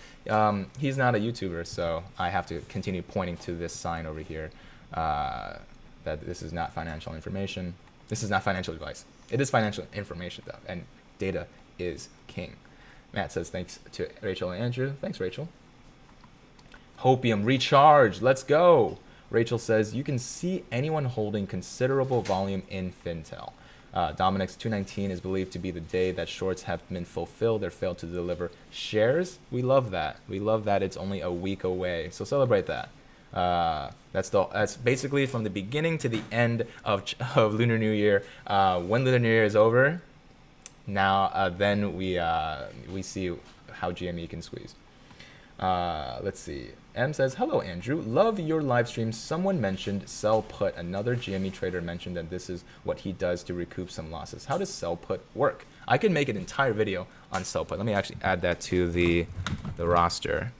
he's not a YouTuber, so I have to continue pointing to this sign over here that this is not financial information. This is not financial advice. It is financial information, though, and data is king. Matt says, thanks to Rachel and Andrew. Thanks, Rachel. Hopium recharge. Let's go. Rachel says, you can see anyone holding considerable volume in Fintel. Dominic's 219 is believed to be the day that shorts have been fulfilled or failed to deliver shares. We love that. We love that it's only a week away. So celebrate that. That's basically from the beginning to the end of Lunar New Year. When Lunar New Year is over, now then we see how GME can squeeze. Let's see. M says, hello, Andrew. Love your live stream. Someone mentioned sell put. Another GME trader mentioned that this is what he does to recoup some losses. How does sell put work? I could make an entire video on sell put. Let me actually add that to the roster.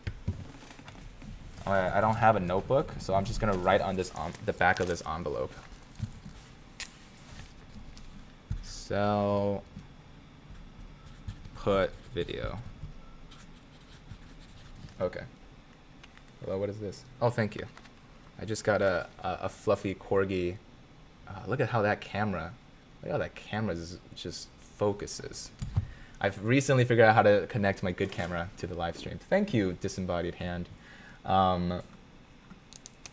I don't have a notebook, so I'm just going to write on the back of this envelope. Sell put video. Okay. Hello, what is this? Oh, thank you. I just got a fluffy corgi. Look at how that camera just focuses. I've recently figured out how to connect my good camera to the live stream. Thank you, disembodied hand.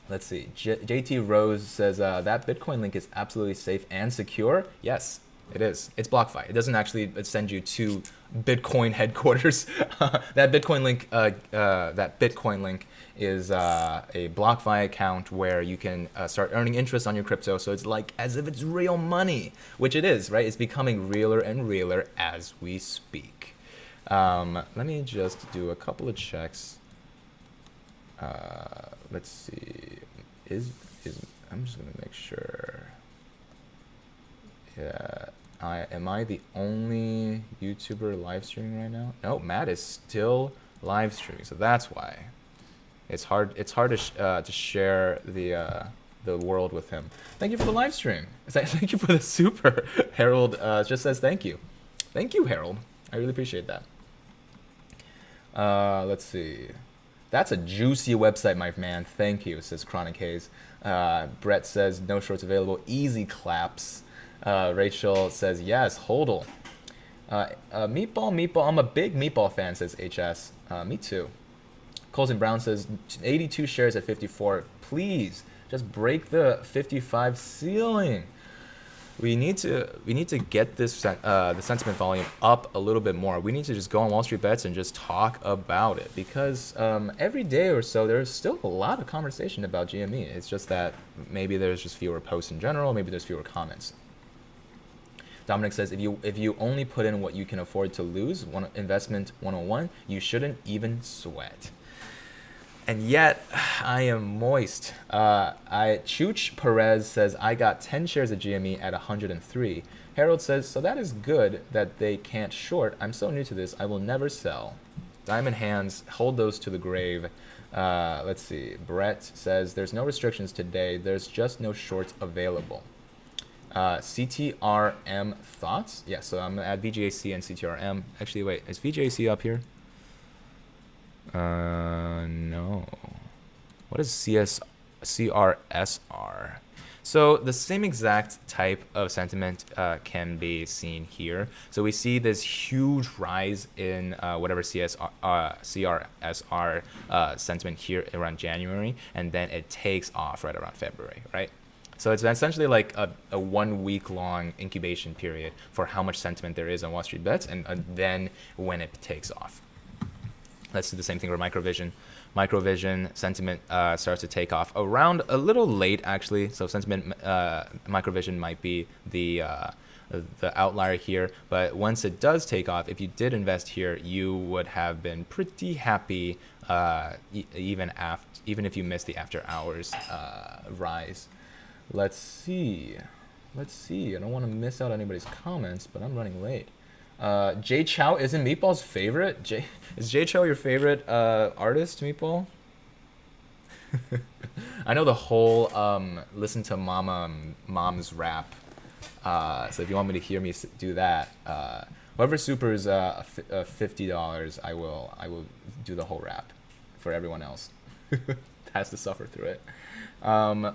Let's see. JT Rose says that Bitcoin link is absolutely safe and secure. Yes, it is. It's BlockFi. It doesn't actually send you to Bitcoin headquarters. That Bitcoin link is a BlockFi account where you can start earning interest on your crypto. So it's like as if it's real money, which it is, right? It's becoming realer and realer as we speak. Let me just do a couple of checks. Let's see. I'm just gonna make sure. Yeah. Am I the only YouTuber live streaming right now? No, Matt is still live streaming, so that's why. It's hard to share the world with him. Thank you for the live stream. Thank you for the super. Harold just says thank you. Thank you, Harold. I really appreciate that. Let's see. That's a juicy website, my man. Thank you, says Chronic Haze. Brett says no shorts available. Easy claps. Rachel says yes. Hodl. Meatball. I'm a big Meatball fan, says HS. Me too. Colson Brown says 82 shares at 54. Please just break the 55 ceiling. We need to get this the sentiment volume up a little bit more. We need to just go on Wall Street Bets and just talk about it because every day or so there's still a lot of conversation about GME. It's just that maybe there's just fewer posts in general. Maybe there's fewer comments. Dominic says if you only put in what you can afford to lose, investment 101, you shouldn't even sweat. And yet, I am moist. Chooch Perez says, I got 10 shares of GME at 103. Harold says, so that is good that they can't short. I'm so new to this, I will never sell. Diamond hands, hold those to the grave. Let's see. Brett says, there's no restrictions today. There's just no shorts available. CTRM thoughts? Yeah, so I'm going to add VGAC and CTRM. Actually, wait, is VGAC up here? No. What is CRSR? So the same exact type of sentiment can be seen here. So we see this huge rise in whatever CRSR sentiment here around January, and then it takes off right around February, right? So it's essentially like a 1 week long incubation period for how much sentiment there is on Wall Street Bets, and then when it takes off. Let's do the same thing for Microvision. Microvision sentiment starts to take off around a little late, actually. So sentiment, Microvision might be the outlier here. But once it does take off, if you did invest here, you would have been pretty happy, even if you missed the after hours rise. Let's see. I don't want to miss out anybody's comments, but I'm running late. Jay Chow isn't Meatball's favorite? Is Jay Chow your favorite artist, Meatball? I know the whole listen to mom's rap. So if you want me to hear me do that, whoever supers $50, I will do the whole rap for everyone else. Has to suffer through it.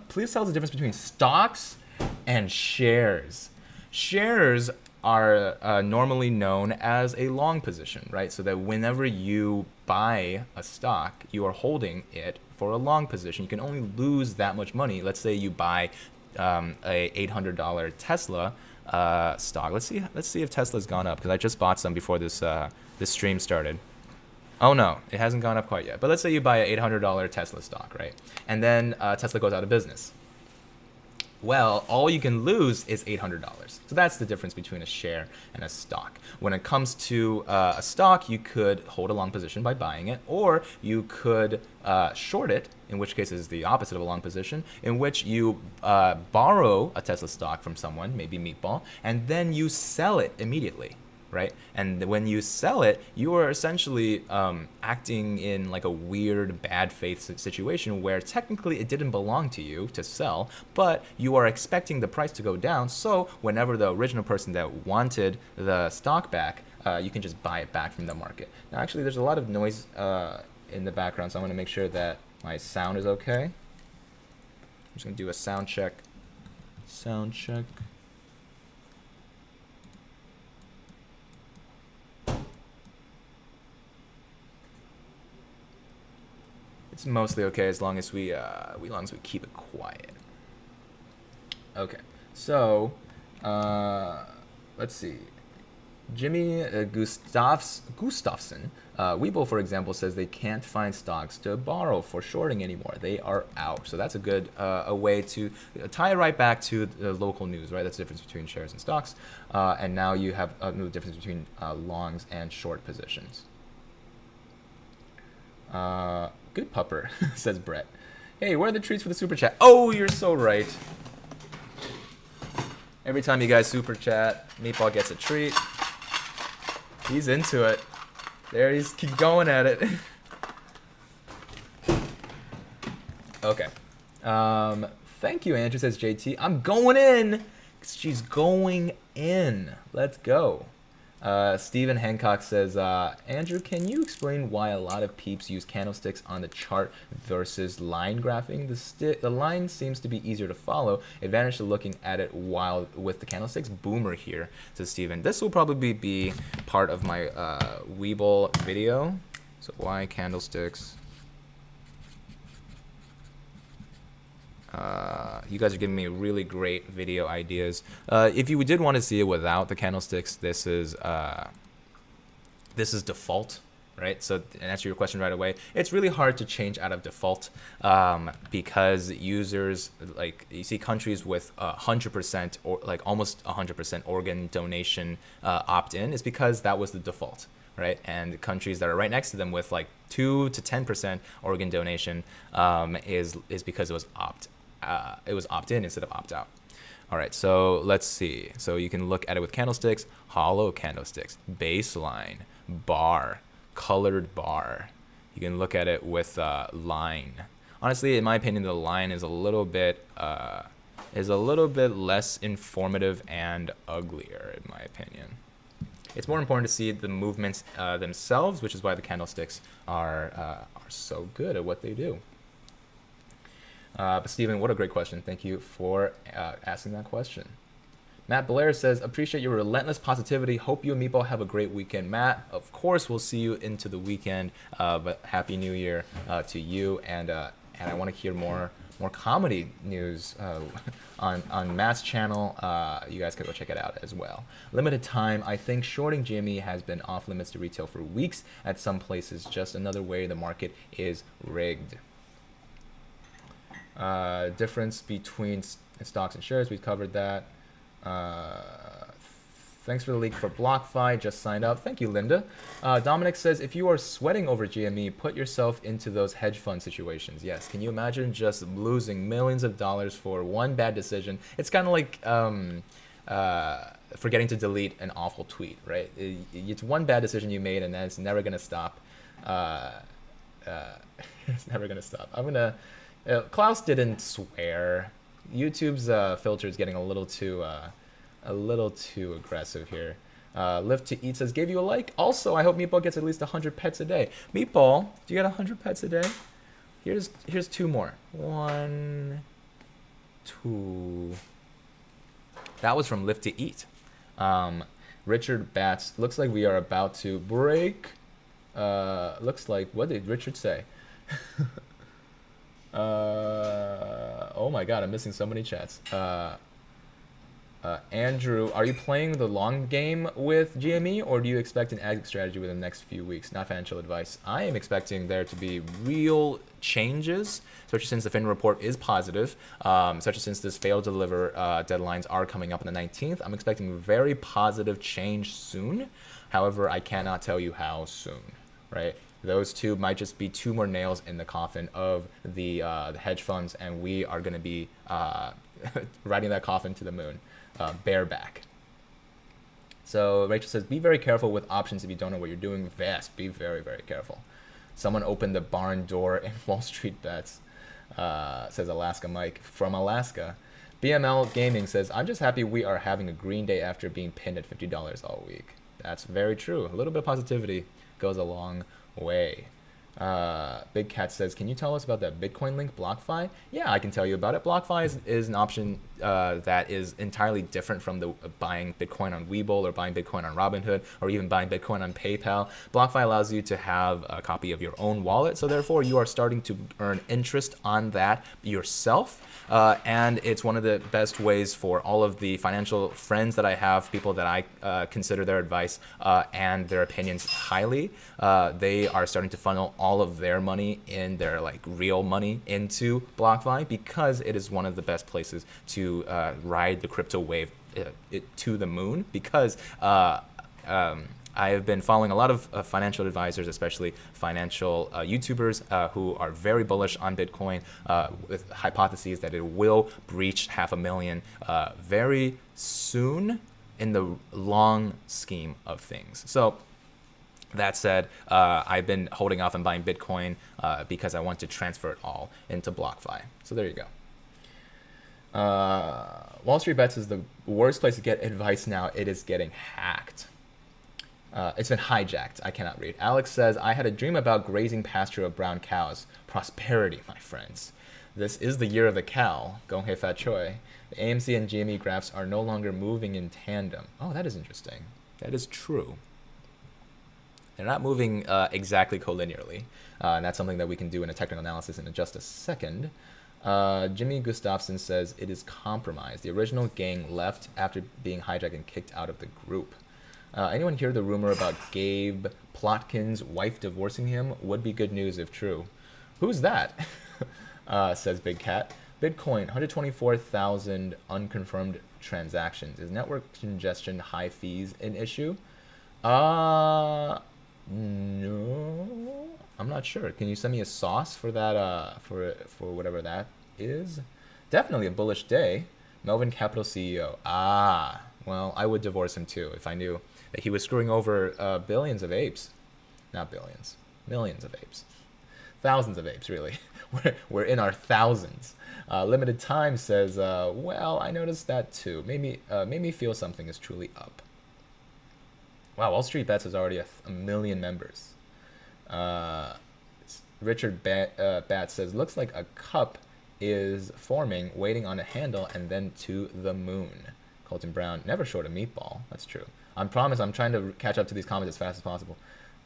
Please tell us the difference between stocks and shares. Shares are normally known as a long position, right? So that whenever you buy a stock, you are holding it for a long position. You can only lose that much money. Let's say you buy a $800 Tesla stock. Let's see if Tesla's gone up, because I just bought some before this stream started. Oh no, it hasn't gone up quite yet. But let's say you buy an $800 Tesla stock, right? And then Tesla goes out of business. Well, all you can lose is $800. So that's the difference between a share and a stock. When it comes to a stock, you could hold a long position by buying it, or you could short it, in which case is the opposite of a long position, in which you borrow a Tesla stock from someone, maybe Meatball, and then you sell it immediately. Right? And when you sell it, you are essentially acting in like a weird bad faith situation where technically it didn't belong to you to sell, but you are expecting the price to go down. So whenever the original person that wanted the stock back, you can just buy it back from the market. Now, actually, there's a lot of noise in the background, so I'm going to make sure that my sound is okay. I'm just going to do a sound check. Sound check. It's mostly okay as long as we keep it quiet. Okay, so let's see. Jimmy Gustafson, WeBull, for example, says they can't find stocks to borrow for shorting anymore. They are out. So that's a good a way to tie it right back to the local news, right? That's the difference between shares and stocks. And now you have the difference between longs and short positions. Good pupper, says Brett. Hey, where are the treats for the super chat? Oh, you're so right. Every time you guys super chat, Meatball gets a treat. He's into it. There, he's keep going at it. Okay. Thank you, Andrew, says JT. I'm going in. She's going in. Let's go. Stephen Hancock says, Andrew, can you explain why a lot of peeps use candlesticks on the chart versus line graphing? The line seems to be easier to follow. Advantage to looking at it while with the candlesticks. Boomer here, says Stephen. This will probably be part of my WeBull video. So why candlesticks? You guys are giving me really great video ideas. If you did want to see it without the candlesticks, this is default, right? So to answer your question right away, it's really hard to change out of default because users, like you see countries with 100% or like almost 100% organ donation opt-in is because that was the default. right? And countries that are right next to them with like 2 to 10% organ donation is because it was opt-in instead of opt-out. All right, so let's see. So you can look at it with candlesticks, hollow candlesticks, baseline, bar, colored bar. You can look at it with line. Honestly, in my opinion, the line is a little bit less informative and uglier, in my opinion. It's more important to see the movements themselves, which is why the candlesticks are so good at what they do. But Steven, what a great question. Thank you for asking that question. Matt Blair says, appreciate your relentless positivity. Hope you and Meatball have a great weekend. Matt, of course, we'll see you into the weekend. But Happy New Year to you. And I want to hear more comedy news on Matt's channel. You guys can go check it out as well. Limited time. I think shorting GME has been off limits to retail for weeks at some places. Just another way the market is rigged. Difference between stocks and shares, we've covered that. Thanks for the leak for BlockFi, just signed up. Thank you, Linda. Dominic says, if you are sweating over GME, put yourself into those hedge fund situations. Yes, can you imagine just losing millions of dollars for one bad decision? It's kind of like forgetting to delete an awful tweet, right? It's one bad decision you made, and then it's never going to stop. It's never going to stop. Klaus didn't swear. YouTube's filter is getting a little too aggressive here. Live to Eat says, gave you a like. Also, I hope Meatball gets at least 100 pets a day. Meatball, do you get 100 pets a day? Here's 2 more. 1, 2. That was from Live to Eat. Richard Batts, looks like we are about to break. Looks like, what did Richard say? Oh my god, I'm missing so many chats. Andrew, are you playing the long game with GME, or do you expect an exit strategy within the next few weeks? Not financial advice. I am expecting there to be real changes, especially since the FIN report is positive, especially since this failed to deliver deadlines are coming up on the 19th. I'm expecting very positive change soon. However, I cannot tell you how soon, right? Those 2 might just be 2 more nails in the coffin of the hedge funds, and we are going to be riding that coffin to the moon, bareback. So Rachel says, be very careful with options if you don't know what you're doing. Vast, be very, very careful. Someone opened the barn door in Wall Street Bets, says Alaska Mike from Alaska. BML Gaming says, I'm just happy we are having a green day after being pinned at $50 all week. That's very true. A little bit of positivity goes a long way. Big Cat says, can you tell us about that Bitcoin link, BlockFi? Yeah, I can tell you about it. BlockFi is an option that is entirely different from the buying Bitcoin on WeBull or buying Bitcoin on Robinhood or even buying Bitcoin on PayPal. BlockFi allows you to have a copy of your own wallet, so therefore you are starting to earn interest on that yourself. And it's one of the best ways for all of the financial friends that I have, people that I consider their advice and their opinions highly. They are starting to funnel all of their money in their real money into BlockFi because it is one of the best places to ride the crypto wave to the moon, because I have been following a lot of financial advisors, especially financial YouTubers who are very bullish on Bitcoin with hypotheses that it will breach 500,000 very soon in the long scheme of things. So that said, I've been holding off on buying Bitcoin because I want to transfer it all into BlockFi. So there you go. Wall Street Bets is the worst place to get advice now. It is getting hacked. It's been hijacked. I cannot read. Alex says, I had a dream about grazing pasture of brown cows. Prosperity, my friends. This is the year of the cow. Gong hei fat choi. The AMC and GME graphs are no longer moving in tandem. Oh, that is interesting. That is true. They're not moving exactly collinearly. And that's something that we can do in a technical analysis in just a second. Jimmy Gustafson says, it is compromised. The original gang left after being hijacked and kicked out of the group. Anyone hear the rumor about Gabe Plotkin's wife divorcing him? Would be good news if true. Who's that? Says Big Cat. Bitcoin, 124,000 unconfirmed transactions. Is network congestion, high fees an issue? No, I'm not sure. Can you send me a sauce for that? For whatever that is. Definitely a bullish day. Melvin Capital CEO. Ah, well, I would divorce him too if I knew that he was screwing over billions of apes. Not billions, millions of apes. Thousands of apes, really. We're in our thousands. Limited Time says, well, I noticed that too. Made me feel something is truly up. Wow, Wall Street Bets has already a million members. Richard Bat says, looks like a cup is forming, waiting on a handle, and then to the moon. Colton Brown, never short a meatball. That's true. I promise I'm trying to catch up to these comments as fast as possible.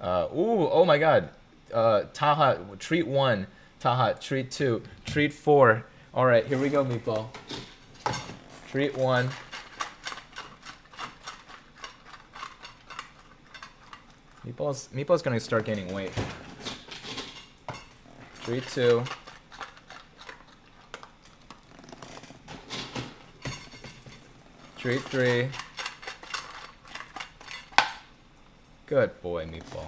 Oh my God. Taha, treat 1. Taha, treat 2. Treat 4. All right, here we go, meatball. Treat 1. Meatball's gonna start gaining weight. Treat 2. Treat 3. Good boy, Meatball.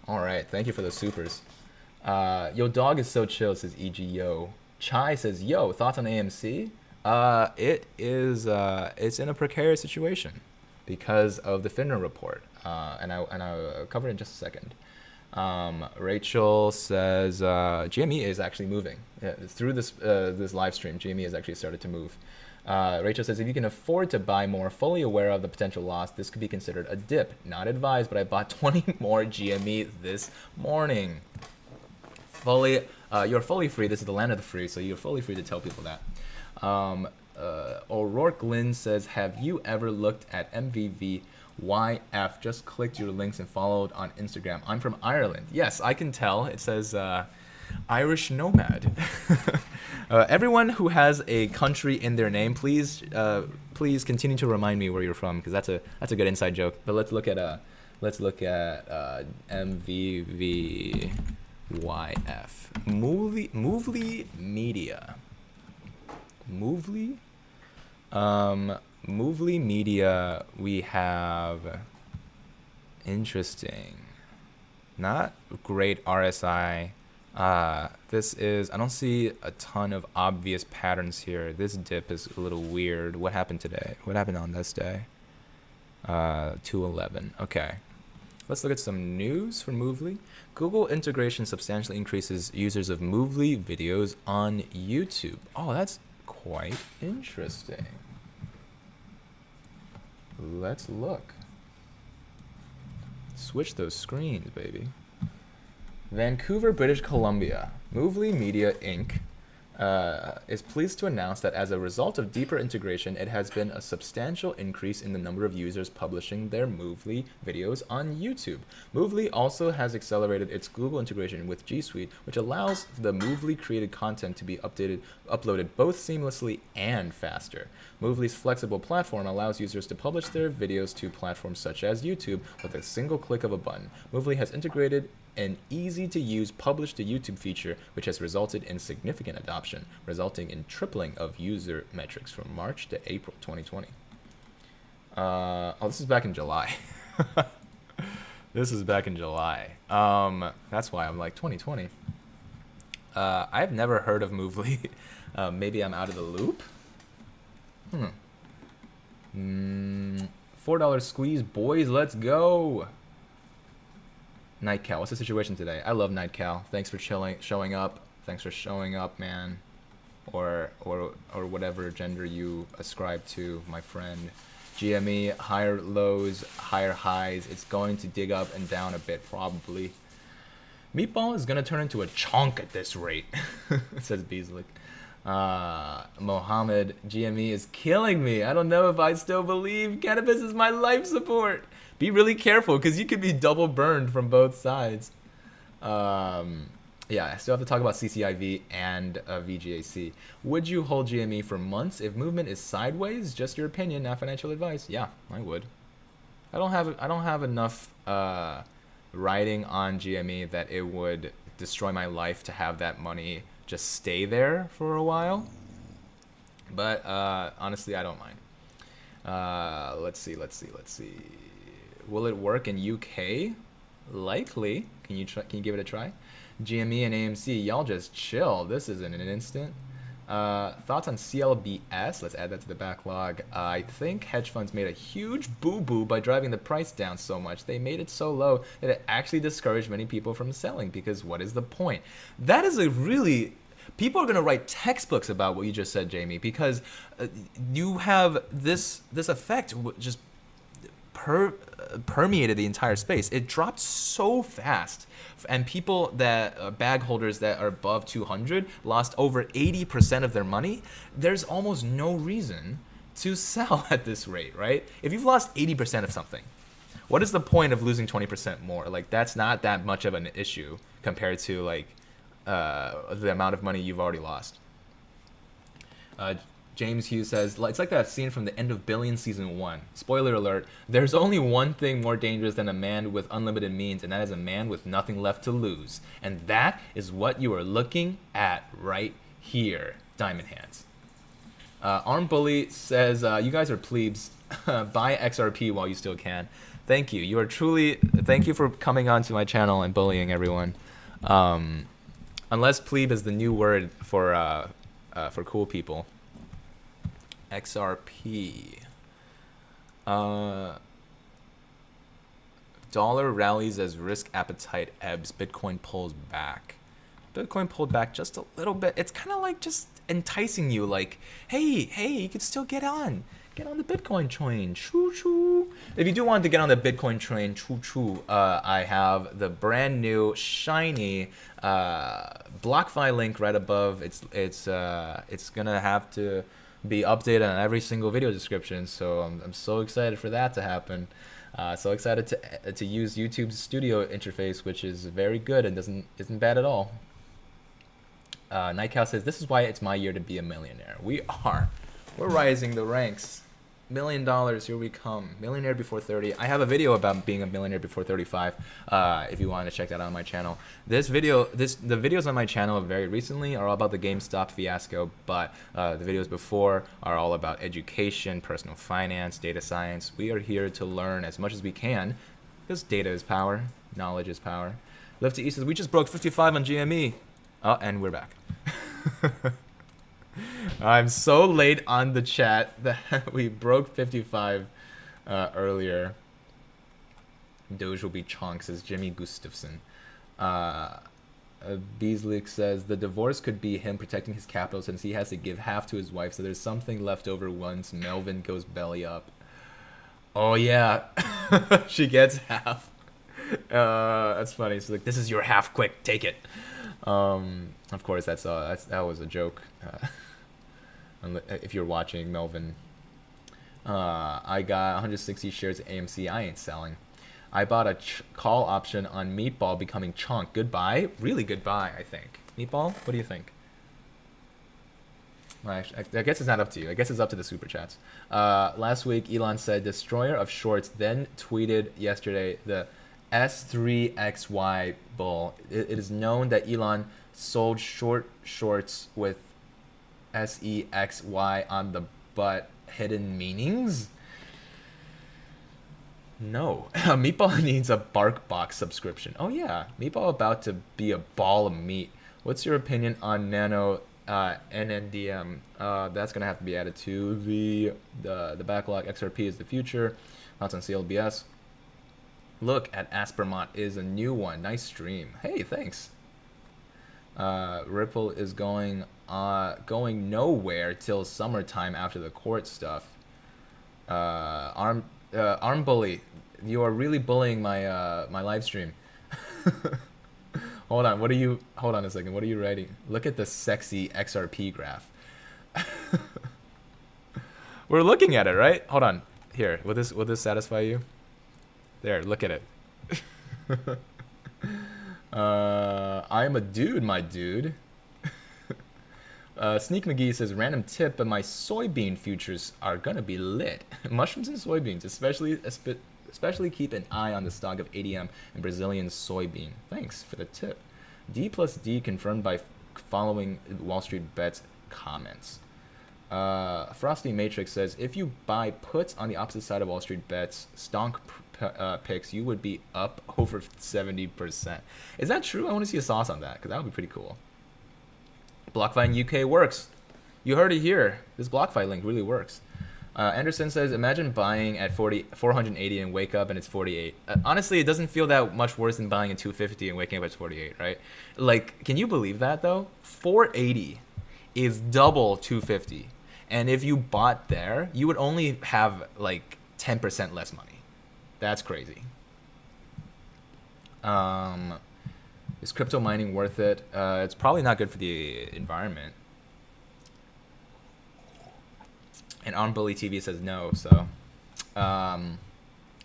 All right, thank you for the supers. Yo, dog is so chill, says EG Yo. Chai says, yo, thoughts on AMC? It's in a precarious situation because of the FINRA report. And I'll cover it in just a second. Rachel says GME is actually moving. Yeah, through this live stream, GME has actually started to move. Rachel says, if you can afford to buy more, fully aware of the potential loss, this could be considered a dip. Not advised, but I bought 20 more GME this morning. You're fully free. This is the land of the free, so you're fully free to tell people that. O'Rourke Lynn says, have you ever looked at MVVYF? Just clicked your links and followed on Instagram. I'm from Ireland. Yes, I can tell. It says Irish Nomad. Everyone who has a country in their name, please continue to remind me where you're from, because that's a good inside joke. But let's look at MVVYF. Movely Media. Movely Media, we have interesting, not great RSI. This is, I don't see a ton of obvious patterns here. This dip is a little weird. What happened today? What happened on this day? 211. Okay. Let's look at some news for Movely. Google integration substantially increases users of Movely videos on YouTube. Oh, that's quite interesting. Let's look. Switch those screens, baby. Vancouver, British Columbia. Movely Media Inc. Is pleased to announce that as a result of deeper integration, it has been a substantial increase in the number of users publishing their Movely videos on YouTube. Movely also has accelerated its Google integration with G Suite, which allows the Movely created content to be uploaded both seamlessly and faster. Movely's flexible platform allows users to publish their videos to platforms such as YouTube with a single click of a button. Movely has integrated an easy-to-use publish to YouTube feature, which has resulted in significant adoption, resulting in tripling of user metrics from March to April 2020. Oh, this is back in July. This is back in July. That's why I'm like 2020. I've never heard of Movely. Maybe I'm out of the loop. $4 squeeze, boys. Let's go. Nightcal, what's the situation today? I love Nightcal. Thanks for showing up. Thanks for showing up, man. Or whatever gender you ascribe to, my friend. GME, higher lows, higher highs. It's going to dig up and down a bit, probably. Meatball is going to turn into a chonk at this rate, says Beasley. Mohammed, GME is killing me. I don't know if I still believe cannabis is my life support. Be really careful, because you could be double burned from both sides. Yeah, I still have to talk about CCIV and VGAC. Would you hold GME for months if movement is sideways? Just your opinion, not financial advice. Yeah, I would. I don't have enough writing on GME that it would destroy my life to have that money just stay there for a while. But honestly, I don't mind. Let's see. Will it work in UK? Likely. Can you give it a try? GME and AMC, y'all just chill. This isn't an instant. Thoughts on CLBS? Let's add that to the backlog. I think hedge funds made a huge boo-boo by driving the price down so much. They made it so low that it actually discouraged many people from selling, because what is the point? That is a really... People are going to write textbooks about what you just said, Jamie, because you have this effect just permeated the entire space. It dropped so fast, and people that bag holders that are above 200 lost over 80% of their money. There's almost no reason to sell at this rate, right? If you've lost 80% of something, what is the point of losing 20% more? Like, that's not that much of an issue compared to like the amount of money you've already lost. James Hughes says, it's like that scene from the end of Billions Season 1. Spoiler alert, there's only one thing more dangerous than a man with unlimited means, and that is a man with nothing left to lose. And that is what you are looking at right here, Diamond Hands. Arm Bully says, you guys are plebes. Buy XRP while you still can. Thank you. You are truly... Thank you for coming onto my channel and bullying everyone. Unless plebe is the new word for cool people. XRP. Dollar rallies as risk appetite ebbs. Bitcoin pulls back. Bitcoin pulled back just a little bit. It's kind of like just enticing you, like, hey, you could still get on the Bitcoin train. Choo choo. If you do want to get on the Bitcoin train, choo choo, I have the brand new shiny BlockFi link right above. It's gonna have to be updated on every single video description, so I'm so excited for that to happen. So excited to use YouTube's studio interface, which is very good and isn't bad at all. Nightcow says, this is why it's my year to be a millionaire. We're rising the ranks. $1 million, here we come. Millionaire before 30. I have a video about being a millionaire before 35. If you want to check that out on my channel. The videos on my channel very recently are all about the GameStop fiasco, but the videos before are all about education, personal finance, data science. We are here to learn as much as we can, because data is power, knowledge is power. Live to East says, we just broke 55 on GME. Oh, and we're back. I'm so late on the chat that we broke 55 earlier. Doge will be chonks, says Jimmy Gustafson. Beasley says, the divorce could be him protecting his capital since he has to give half to his wife, so there's something left over once Melvin goes belly up. Oh yeah, she gets half. That's funny. So like, this is your half, quick, take it. Of course, that was a joke. If you're watching, Melvin. I got 160 shares of AMC. I ain't selling. I bought a call option on Meatball becoming chunk. Goodbye. Really goodbye, I think. Meatball, what do you think? Well, actually, I guess it's not up to you. I guess it's up to the super chats. Last week, Elon said, destroyer of shorts, then tweeted yesterday the S3XY bull. It is known that Elon sold shorts with SEXY on the butt. Hidden meanings? No. Meatball needs a BarkBox subscription. Oh yeah, Meatball about to be a ball of meat. What's your opinion on Nano NNDM? That's gonna have to be added to the backlog. XRP is the future. Thoughts on CLBS? Look at Aspermont is a new one. Nice stream. Hey, thanks. Ripple is going nowhere till summertime after the court stuff. Arm Bully, you are really bullying my my live stream. Hold on a second. What are you writing? Look at the sexy XRP graph. We're looking at it, right? Hold on. Here, will this satisfy you? There, look at it. I'm a dude, my dude. Sneak McGee says, random tip, but my soybean futures are gonna be lit. Mushrooms and soybeans, especially keep an eye on the stock of ADM and Brazilian soybean. Thanks for the tip. D+D confirmed by following Wall Street Bets comments. Frosty Matrix says, if you buy puts on the opposite side of Wall Street Bets, picks, you would be up over 70%. Is that true? I want to see a sauce on that because that would be pretty cool. BlockFi in UK works. You heard it here. This BlockFi link really works. Anderson says, imagine buying at 480 and wake up and it's 48. Honestly, it doesn't feel that much worse than buying at 250 and waking up at 48, right? Like, can you believe that though? 480 is double 250. And if you bought there, you would only have like 10% less money. That's crazy. Is crypto mining worth it? It's probably not good for the environment. And OnBully TV says no. So,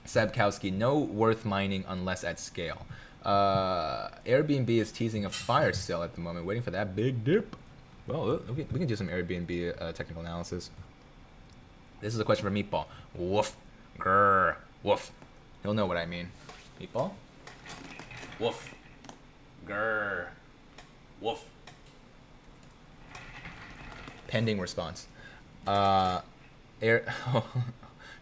Sabkowski, no worth mining unless at scale. Airbnb is teasing a fire sale at the moment, waiting for that big dip. Well, we can do some Airbnb technical analysis. This is a question for Meatball. Woof. Grrr. Woof. He'll know what I mean. Meatball? Woof. Grrr. Woof. Pending response.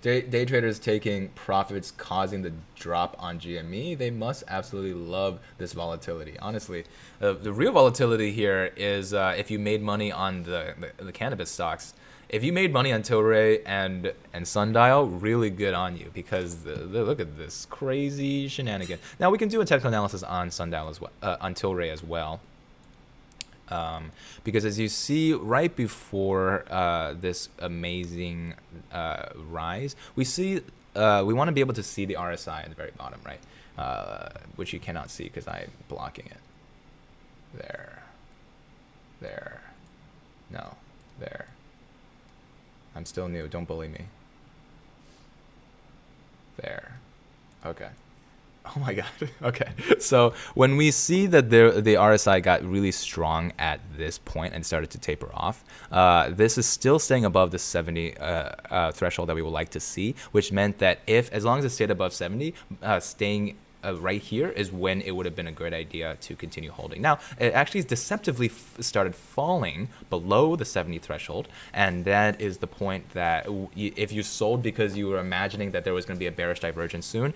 Day traders taking profits causing the drop on GME. They must absolutely love this volatility. Honestly, the real volatility here is if you made money on the cannabis stocks. If you made money on Tilray and Sundial, really good on you because look at this crazy shenanigan. Now we can do a technical analysis on Sundial as well, on Tilray as well. Because as you see right before this amazing rise, we see we want to be able to see the RSI at the very bottom, right? Which you cannot see because I'm blocking it. There. No, there. I'm still new. Don't bully me. There. Okay. Oh my God. Okay. So when we see that the RSI got really strong at this point and started to taper off, this is still staying above the 70 threshold that we would like to see, which meant that as long as it stayed above 70, staying right here is when it would have been a good idea to continue holding. Now, it actually deceptively started falling below the 70 threshold, and that is the point that if you sold because you were imagining that there was going to be a bearish divergence soon,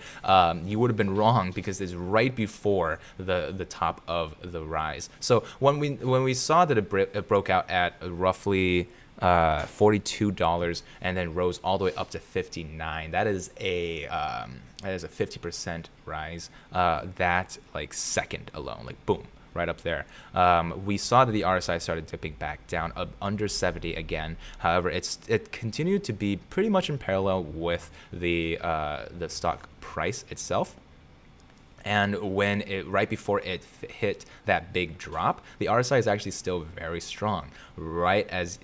you would have been wrong because it's right before the top of the rise. So when we saw that it broke out at roughly $42 and then rose all the way up to 59. That is a 50% rise. That like second alone, like boom, right up there. We saw that the RSI started dipping back down under 70 again. However, it continued to be pretty much in parallel with the stock price itself. And when right before it hit that big drop, the RSI is actually still very strong. Right as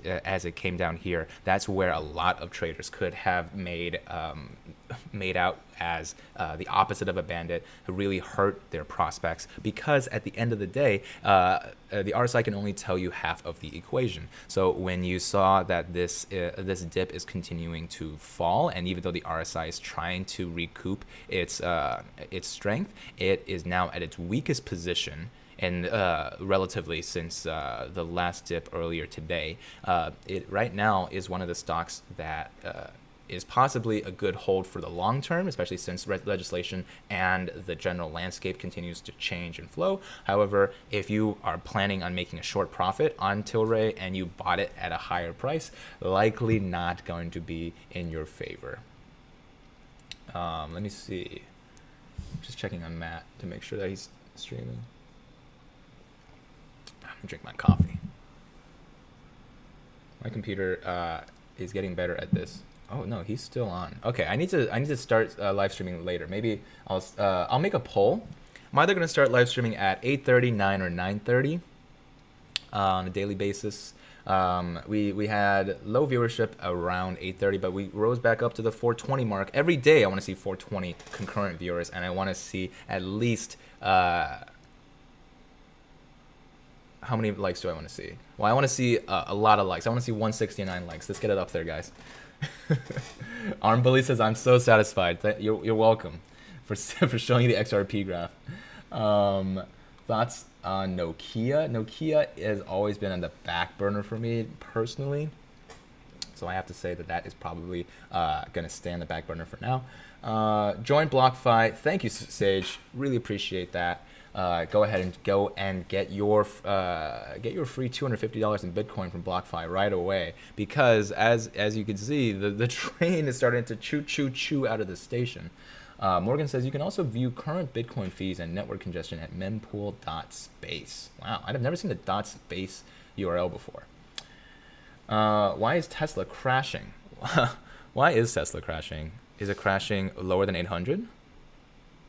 it came down here, that's where a lot of traders could have made out as the opposite of a bandit, who really hurt their prospects, because at the end of the day, the RSI can only tell you half of the equation. So when you saw that this dip is continuing to fall, and even though the RSI is trying to recoup its strength, it is now at its weakest position. And relatively since the last dip earlier today, it right now is one of the stocks that is possibly a good hold for the long term, especially since legislation and the general landscape continues to change and flow. However, if you are planning on making a short profit on Tilray and you bought it at a higher price, likely not going to be in your favor. Let me see. I'm just checking on Matt to make sure that he's streaming. I'm gonna drink my coffee. My computer is getting better at this. Oh no, he's still on. Okay, I need to start live streaming later. Maybe I'll make a poll. I'm either gonna start live streaming at 8:30, 9, or 9:30 on a daily basis. We had low viewership around 8:30, but we rose back up to the 420 mark. Every day I want to see 420 concurrent viewers, and I want to see at least how many likes do I want to see? Well, I want to see a lot of likes. I want to see 169 likes. Let's get it up there, guys. Armbully says, I'm so satisfied. You're welcome for showing you the XRP graph. Thoughts on Nokia? Nokia has always been on the back burner for me personally. So I have to say that that is probably going to stay on the back burner for now. Join BlockFi. Thank you, Sage. Really appreciate that. Go ahead and get your free $250 in Bitcoin from BlockFi right away, because as you can see, the train is starting to choo out of the station. Morgan says you can also view current Bitcoin fees and network congestion at mempool.space. Wow, I've never seen the .space URL before. Why is Tesla crashing? Why is Tesla crashing? Is it crashing lower than 800?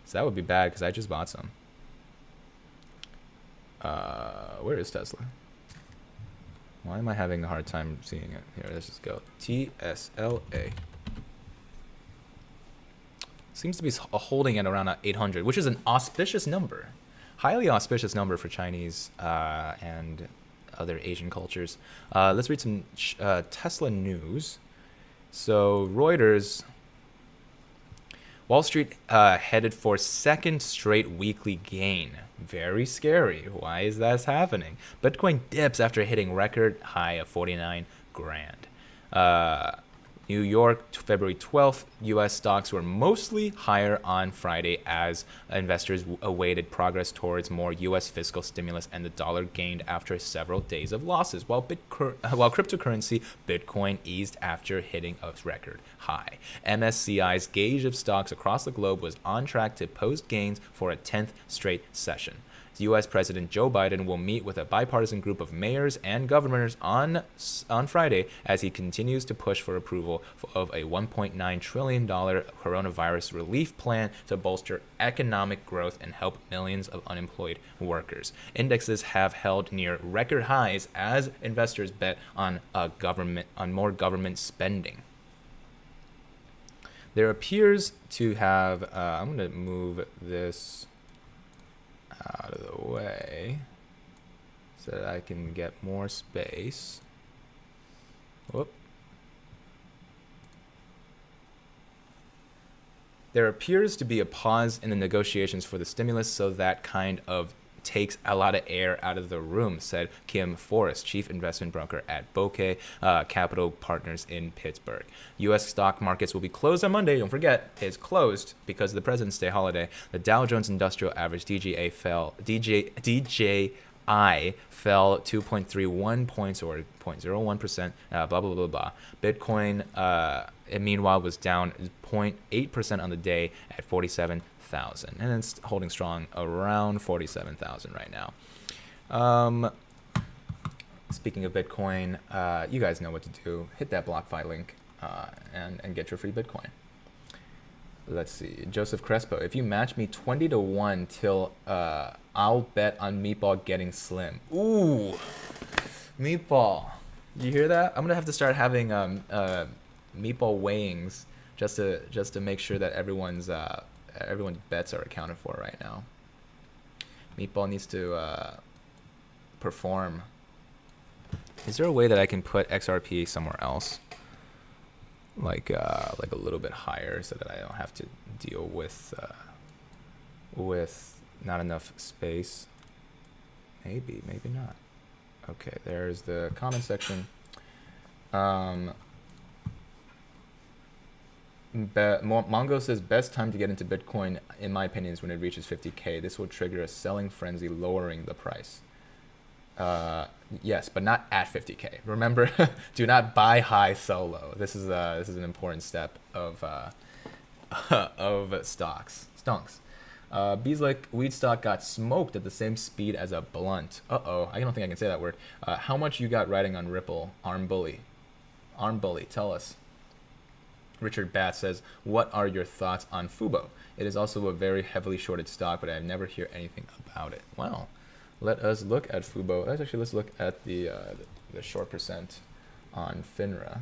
So that would be bad because I just bought some. Where is Tesla? Why am I having a hard time seeing it? Here, let's just go. TSLA. Seems to be holding at around 800, which is an auspicious number. Highly auspicious number for Chinese and other Asian cultures. Let's read some Tesla news. So Reuters, Wall Street headed for second straight weekly gain. Very scary. Why is that happening? Bitcoin dips after hitting record high of 49 grand. New York, February 12th, U.S. stocks were mostly higher on Friday as investors awaited progress towards more U.S. fiscal stimulus, and the dollar gained after several days of losses, while cryptocurrency Bitcoin eased after hitting a record high. MSCI's gauge of stocks across the globe was on track to post gains for a 10th straight session. U.S. President Joe Biden will meet with a bipartisan group of mayors and governors on Friday as he continues to push for approval of a $1.9 trillion coronavirus relief plan to bolster economic growth and help millions of unemployed workers. Indexes have held near record highs as investors bet on more government spending. There appears to have I'm going to move this out of the way so that I can get more space. Whoop. There appears to be a pause in the negotiations for the stimulus, so that kind of takes a lot of air out of the room, said Kim Forrest, chief investment broker at Bokeh Capital Partners in Pittsburgh. U.S. stock markets will be closed on Monday. Don't forget, it's closed because of the President's Day holiday. The Dow Jones Industrial Average DJI fell 2.31 points or 0.01%, blah, blah, blah, blah. Bitcoin, meanwhile, was down 0.8% on the day at 47,000, and it's holding strong around 47,000 right now. Speaking of Bitcoin, you guys know what to do. Hit that BlockFi link and get your free Bitcoin. Let's see. Joseph Crespo, if you match me 20 to 1 till I'll bet on Meatball getting slim. Ooh, Meatball. You hear that? I'm gonna have to start having Meatball weighings just to make sure that everyone's bets are accounted for right now. Meatball needs to perform. Is there a way that I can put XRP somewhere else? Like a little bit higher, so that I don't have to deal with not enough space. Maybe not. Okay, there's the comment section. Mongo says best time to get into Bitcoin, in my opinion, is when it reaches 50K. This will trigger a selling frenzy, lowering the price. Yes, but not at 50K. Remember, do not buy high, sell low. This is an important step of stocks. Stonks. Bees like weed stock got smoked at the same speed as a blunt. Uh-oh, I don't think I can say that word. How much you got riding on Ripple? Arm bully, tell us. Richard Bass says, what are your thoughts on Fubo? It is also a very heavily shorted stock, but I never hear anything about it. Wow. Let us look at Fubo. Let's look at the short percent on FINRA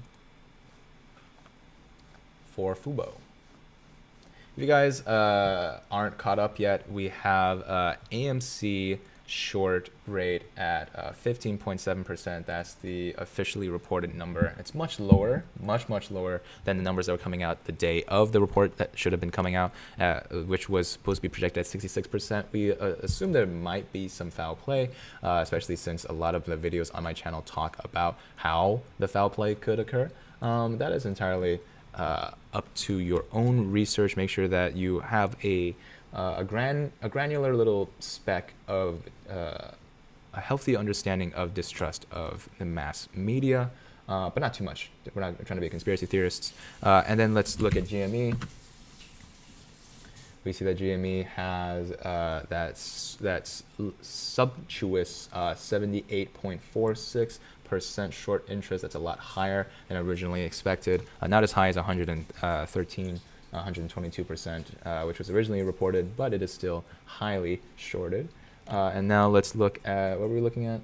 for Fubo. If you guys aren't caught up yet, we have AMC short rate at 15.7%. That's the officially reported number. It's much lower, much lower than the numbers that were coming out the day of the report that should have been coming out, which was supposed to be projected at 66%. We assume there might be some foul play, especially since a lot of the videos on my channel talk about how the foul play could occur. That is entirely up to your own research. Make sure that you have a granular little speck of a healthy understanding of distrust of the mass media, but not too much. We're not trying to be conspiracy theorists. And then let's look at GME. We see that GME has that's sumptuous 78.46% short interest. That's a lot higher than originally expected. Not as high as 122%, which was originally reported, but it is still highly shorted. And now let's look at, what were we looking at?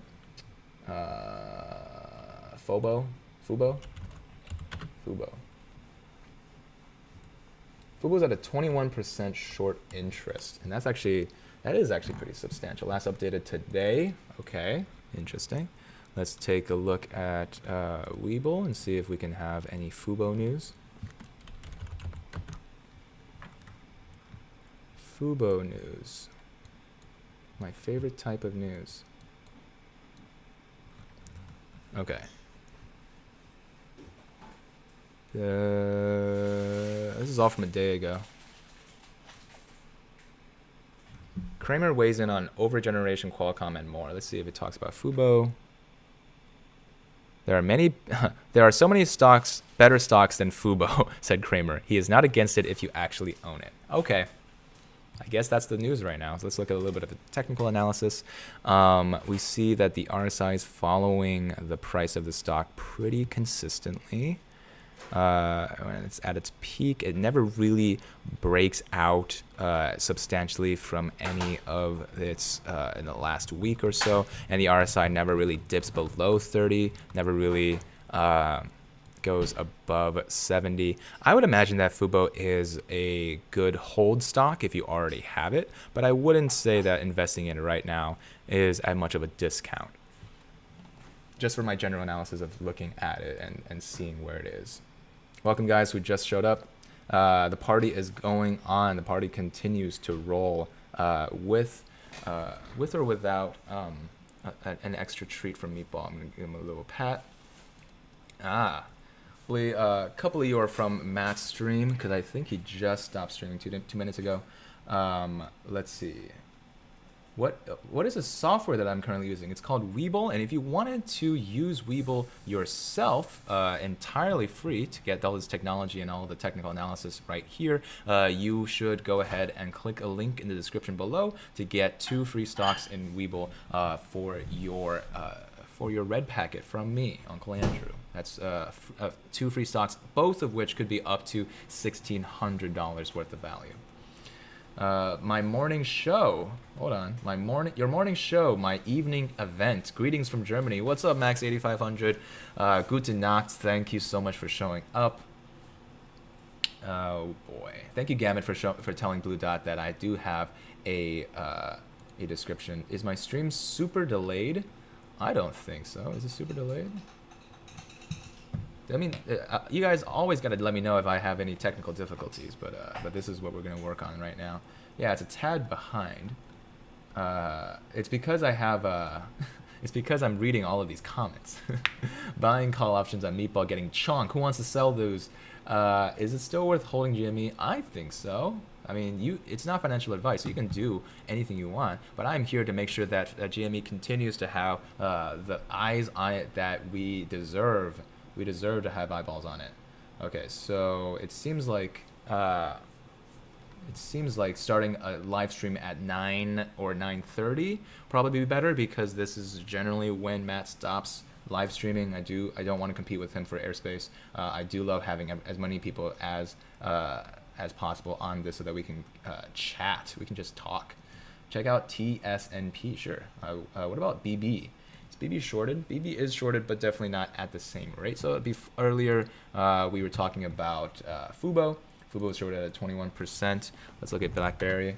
Fubo. Fubo's at a 21% short interest, and that is actually pretty substantial. Last updated today. Okay, interesting. Let's take a look at WeBull and see if we can have any Fubo news. Fubo news. My favorite type of news. Okay. This is all from a day ago. Kramer weighs in on overgeneration, Qualcomm, and more. Let's see if it talks about Fubo. There are so many stocks, better stocks than Fubo, said Kramer. He is not against it if you actually own it. Okay. I guess that's the news right now. So let's look at a little bit of a technical analysis. We see that the RSI is following the price of the stock pretty consistently. When it's at its peak, it never really breaks out substantially from any of its in the last week or so, and the RSI never really dips below 30, never really goes above 70. I would imagine that Fubo is a good hold stock if you already have it, but I wouldn't say that investing in it right now is at much of a discount. Just for my general analysis of looking at it and seeing where it is. Welcome guys who just showed up. The party is going on. The party continues to roll with or without an extra treat from Meatball. I'm gonna give him a little pat. A couple of you are from Matt's stream because I think he just stopped streaming 2 minutes ago. Let's see. What is a software that I'm currently using? It's called WeBull, and if you wanted to use WeBull yourself, entirely free to get all this technology and all the technical analysis right here, you should go ahead and click a link in the description below to get 2 free stocks in WeBull for your red packet from me, Uncle Andrew. That's 2 free stocks, both of which could be up to $1,600 worth of value. My morning show, your morning show, my evening event. Greetings from Germany. What's up, Max 8500? Gute Nacht. Thank you so much for showing up. Oh boy. Thank you, Gamut, for telling Blue Dot that I do have a description. Is my stream super delayed? I don't think so. Is it super delayed? I mean, you guys always got to let me know if I have any technical difficulties, but this is what we're going to work on right now. Yeah, it's a tad behind. It's because I have it's because I'm reading all of these comments. Buying call options on Meatball, getting chonk. Who wants to sell those? Is it still worth holding GME? I think so. I mean, it's not financial advice, so you can do anything you want, but I'm here to make sure that GME continues to have the eyes on it that we deserve. We deserve to have eyeballs on it. Okay, so it seems like starting a live stream at 9 or 9:30 probably be better, because this is generally when Matt stops live streaming. I don't want to compete with him for airspace. I do love having as many people as possible on this so that we can chat. We can just talk. Check out Tsnp, sure. What about BB? BB shorted. BB is shorted, but definitely not at the same rate. So earlier we were talking about Fubo. Fubo is shorted at 21%. Let's look at BlackBerry.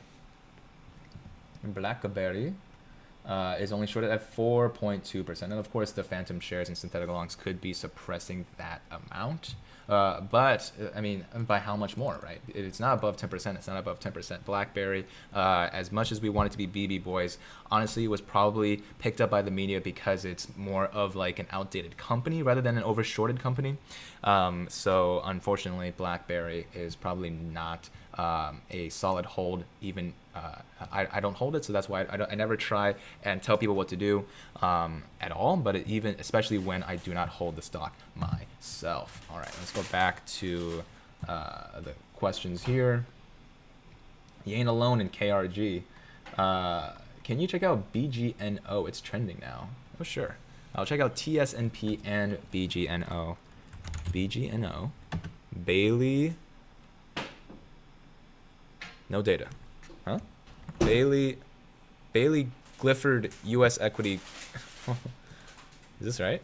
is only shorted at 4.2%. And of course, the phantom shares and synthetic longs could be suppressing that amount. But I mean, by how much more, right? It's not above 10%. It's not above 10%. BlackBerry, as much as we want it to be BB boys, honestly, was probably picked up by the media because it's more of like an outdated company rather than an overshorted company. So unfortunately, BlackBerry is probably not a solid hold. Even I don't hold it, so that's why I never try and tell people what to do at all. But even especially when I do not hold the stock myself. All right, let's go back to the questions here. You ain't alone in KRG. Can you check out BGNO? It's trending now. Oh sure. I'll check out TSNP and BGNO. BGNO. Bailey. No data. Huh? Bailey Clifford US equity. Is this right?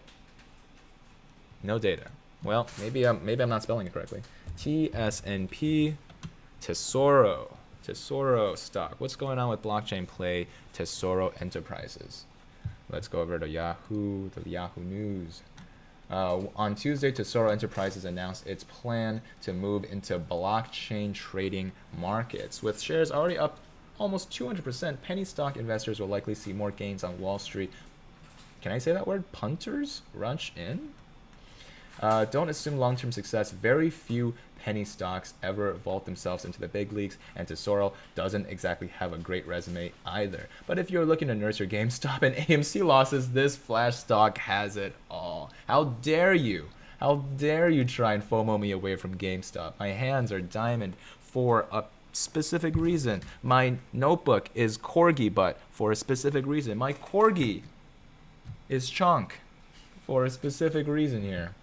No data. Well, maybe I'm not spelling it correctly. TSNP Tesoro stock. What's going on with blockchain play Tesoro Enterprises? Let's go over to Yahoo, the Yahoo News. On Tuesday, Tesoro Enterprises announced its plan to move into blockchain trading markets. With shares already up almost 200%, penny stock investors will likely see more gains on Wall Street. Can I say that word? Punters rush in? Don't assume long-term success. Very few penny stocks ever vault themselves into the big leagues, and Tesoro doesn't exactly have a great resume either. But if you're looking to nurse your GameStop and AMC losses, this flash stock has it all. How dare you? How dare you try and FOMO me away from GameStop? My hands are diamond for a specific reason. My notebook is corgi butt for a specific reason. My corgi is chunk for a specific reason here.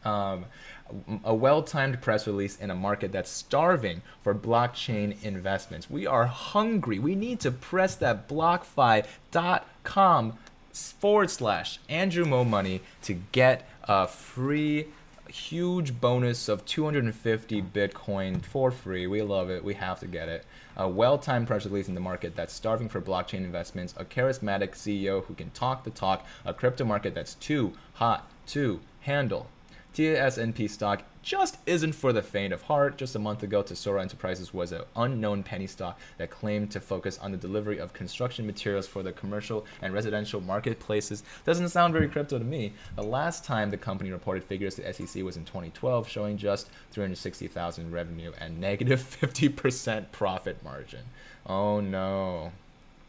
A well-timed press release in a market that's starving for blockchain investments. We are hungry. We need to press that BlockFi.com/Andrew Mo money to get a free huge bonus of 250 Bitcoin for free. We love it. We have to get it. A well-timed press release in the market that's starving for blockchain investments, a charismatic CEO who can talk the talk, a crypto market that's too hot to handle. TSNP stock just isn't for the faint of heart. Just a month ago, Tesoro Enterprises was an unknown penny stock that claimed to focus on the delivery of construction materials for the commercial and residential marketplaces. Doesn't sound very crypto to me. The last time the company reported figures to SEC was in 2012, showing just $360,000 revenue and negative 50% profit margin. Oh no.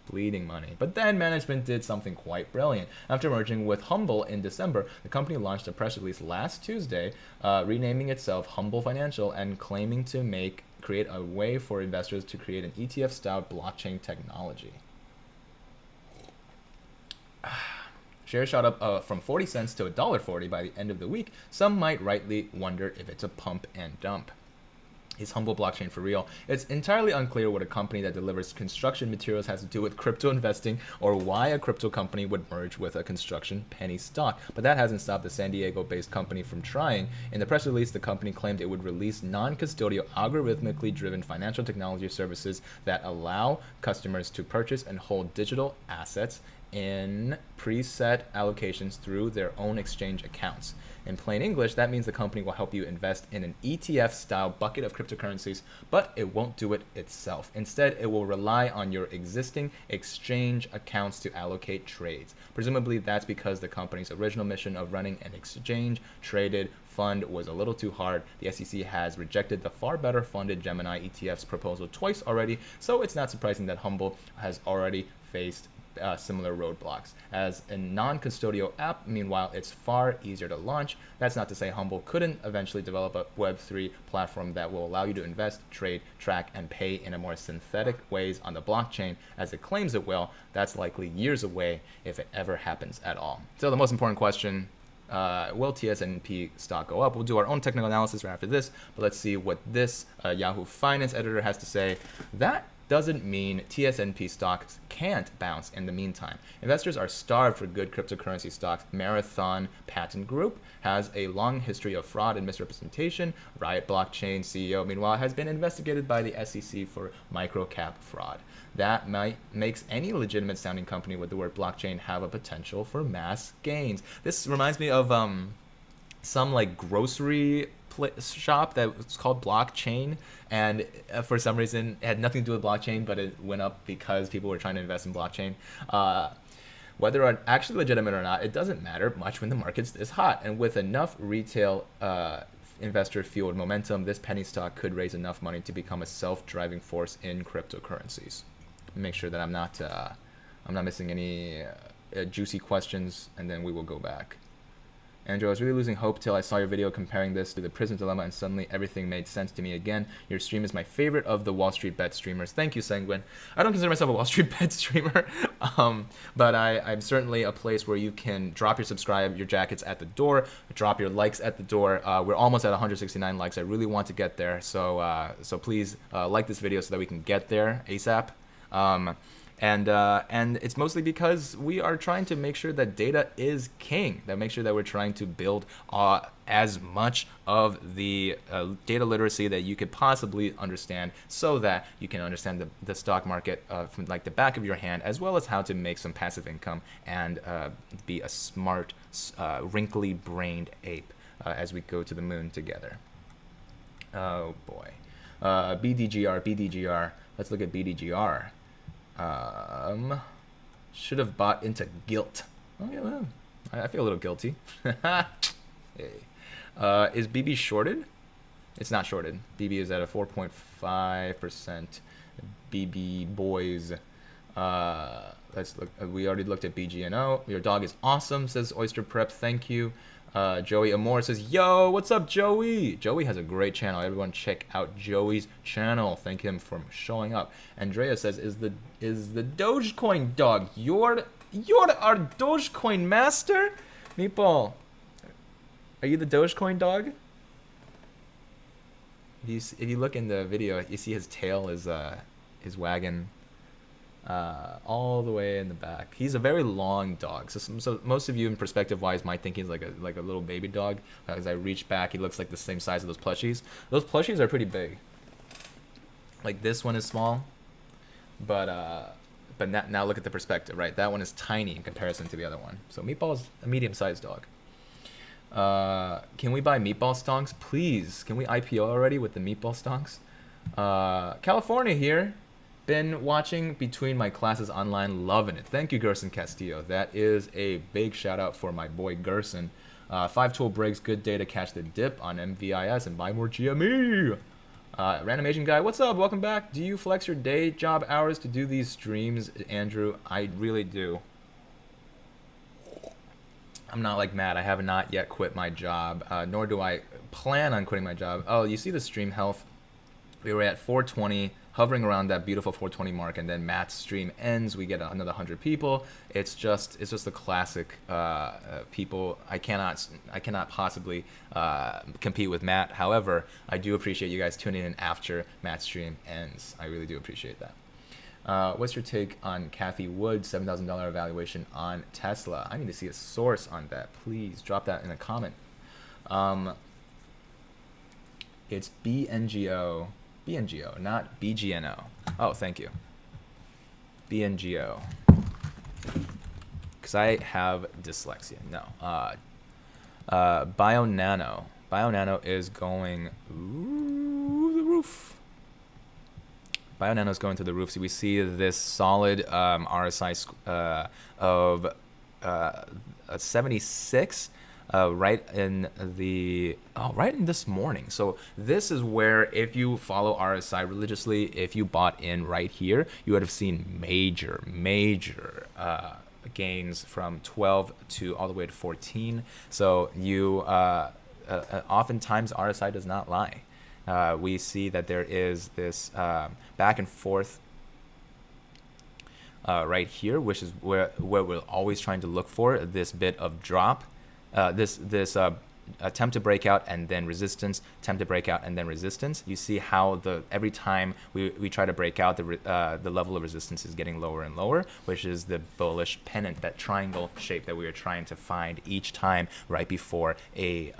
Bleeding money. But then management did something quite brilliant. After merging with Humble in December, the company launched a press release last Tuesday, renaming itself Humble Financial and claiming to create a way for investors to create an ETF-style blockchain technology. Shares shot up from 40 cents to $1.40 by the end of the week. Some might rightly wonder if it's a pump and dump. Is Humble blockchain for real? It's entirely unclear what a company that delivers construction materials has to do with crypto investing, or why a crypto company would merge with a construction penny stock. But that hasn't stopped the San Diego-based company from trying. In the press release, the company claimed it would release non-custodial, algorithmically driven financial technology services that allow customers to purchase and hold digital assets in preset allocations through their own exchange accounts. In plain English, that means the company will help you invest in an ETF-style bucket of cryptocurrencies, but it won't do it itself. Instead, it will rely on your existing exchange accounts to allocate trades. Presumably, that's because the company's original mission of running an exchange-traded fund was a little too hard. The SEC has rejected the far better funded Gemini ETF's proposal twice already, so it's not surprising that Humble has already faced similar roadblocks. As a non-custodial app, meanwhile, it's far easier to launch. That's not to say Humble couldn't eventually develop a Web3 platform that will allow you to invest, trade, track, and pay in a more synthetic ways on the blockchain as it claims it will. That's likely years away if it ever happens at all. So the most important question, will TSNP stock go up? We'll do our own technical analysis right after this, but let's see what this Yahoo Finance editor has to say. That doesn't mean TSNP stocks can't bounce in the meantime. Investors are starved for good cryptocurrency stocks. Marathon Patent Group has a long history of fraud and misrepresentation. Riot Blockchain CEO, meanwhile, has been investigated by the SEC for microcap fraud. That makes any legitimate sounding company with the word blockchain have a potential for mass gains. This reminds me of some like grocery shop that was called Blockchain, and for some reason it had nothing to do with blockchain, but it went up because people were trying to invest in blockchain. Whether it's actually legitimate or not, it doesn't matter much when the market's this hot. And with enough retail investor-fueled momentum, this penny stock could raise enough money to become a self-driving force in cryptocurrencies. Make sure that I'm not missing any juicy questions, and then we will go back. Andrew, I was really losing hope till I saw your video comparing this to the prison dilemma, and suddenly everything made sense to me again. Your stream is my favorite of the Wall Street Bet streamers. Thank you, Sanguine. I don't consider myself a Wall Street Bet streamer, but I'm certainly a place where you can drop your jackets at the door, drop your likes at the door. We're almost at 169 likes. I really want to get there, so please like this video so that we can get there ASAP. And it's mostly because we are trying to make sure that data is king, that make sure that we're trying to build as much of the data literacy that you could possibly understand, so that you can understand the stock market from like the back of your hand, as well as how to make some passive income and be a smart, wrinkly brained ape as we go to the moon together. Oh boy. BDGR. Let's look at BDGR. Should have bought into gilt. Oh yeah, well, I feel a little guilty. Hey. Is BB shorted? It's not shorted. BB is at a 4.5%. BB boys. Let's look. We already looked at BGNO. Your dog is awesome, says Oyster Prep. Thank you. Joey Amore says, yo, what's up, Joey? Joey has a great channel. Everyone check out Joey's channel. Thank him for showing up. Andrea says, is the Dogecoin dog you're our Dogecoin master? Meatball, are you the Dogecoin dog? If you look in the video, you see his tail is wagging all the way in the back. He's a very long dog. So most of you, in perspective wise, might think he's like a little baby dog. As I reach back, he looks like the same size of those plushies. Those plushies are pretty big. Like this one is small, but now look at the perspective, right? That one is tiny in comparison to the other one. So Meatball's a medium-sized dog. Can we buy Meatball stonks, please? Can we IPO already with the Meatball stonks? California here. Been watching between my classes online, loving it. Thank you, Gerson Castillo. That is a big shout out for my boy Gerson. 5 tool breaks, good day to catch the dip on MVIS and buy more GME. Random Asian guy, what's up? Welcome back. Do you flex your day job hours to do these streams, Andrew? I really do. I'm not like Matt. I have not yet quit my job, nor do I plan on quitting my job. Oh, you see the stream health? We were at 420. Hovering around that beautiful 420 mark, and then Matt's stream ends. We get another 100 people. It's just the classic people. I cannot possibly compete with Matt. However, I do appreciate you guys tuning in after Matt's stream ends. I really do appreciate that. What's your take on Cathie Wood's $7,000 evaluation on Tesla? I need to see a source on that. Please drop that in a comment. It's BNGO. BNGO, not BGNO. Oh, thank you. BNGO. Because I have dyslexia. No. BioNano. BioNano is going the roof. BioNano is going to the roof. So we see this solid RSI of 76. Right in this morning. So this is where, if you follow RSI religiously, if you bought in right here, you would have seen major gains from 12 to all the way to 14. So you oftentimes RSI does not lie. We see that there is this back and forth right here, which is where we're always trying to look for this bit of drop. This attempt to break out and then resistance, attempt to break out and then resistance. You see how every time we try to break out, the level of resistance is getting lower and lower, which is the bullish pennant, that triangle shape that we are trying to find each time right before a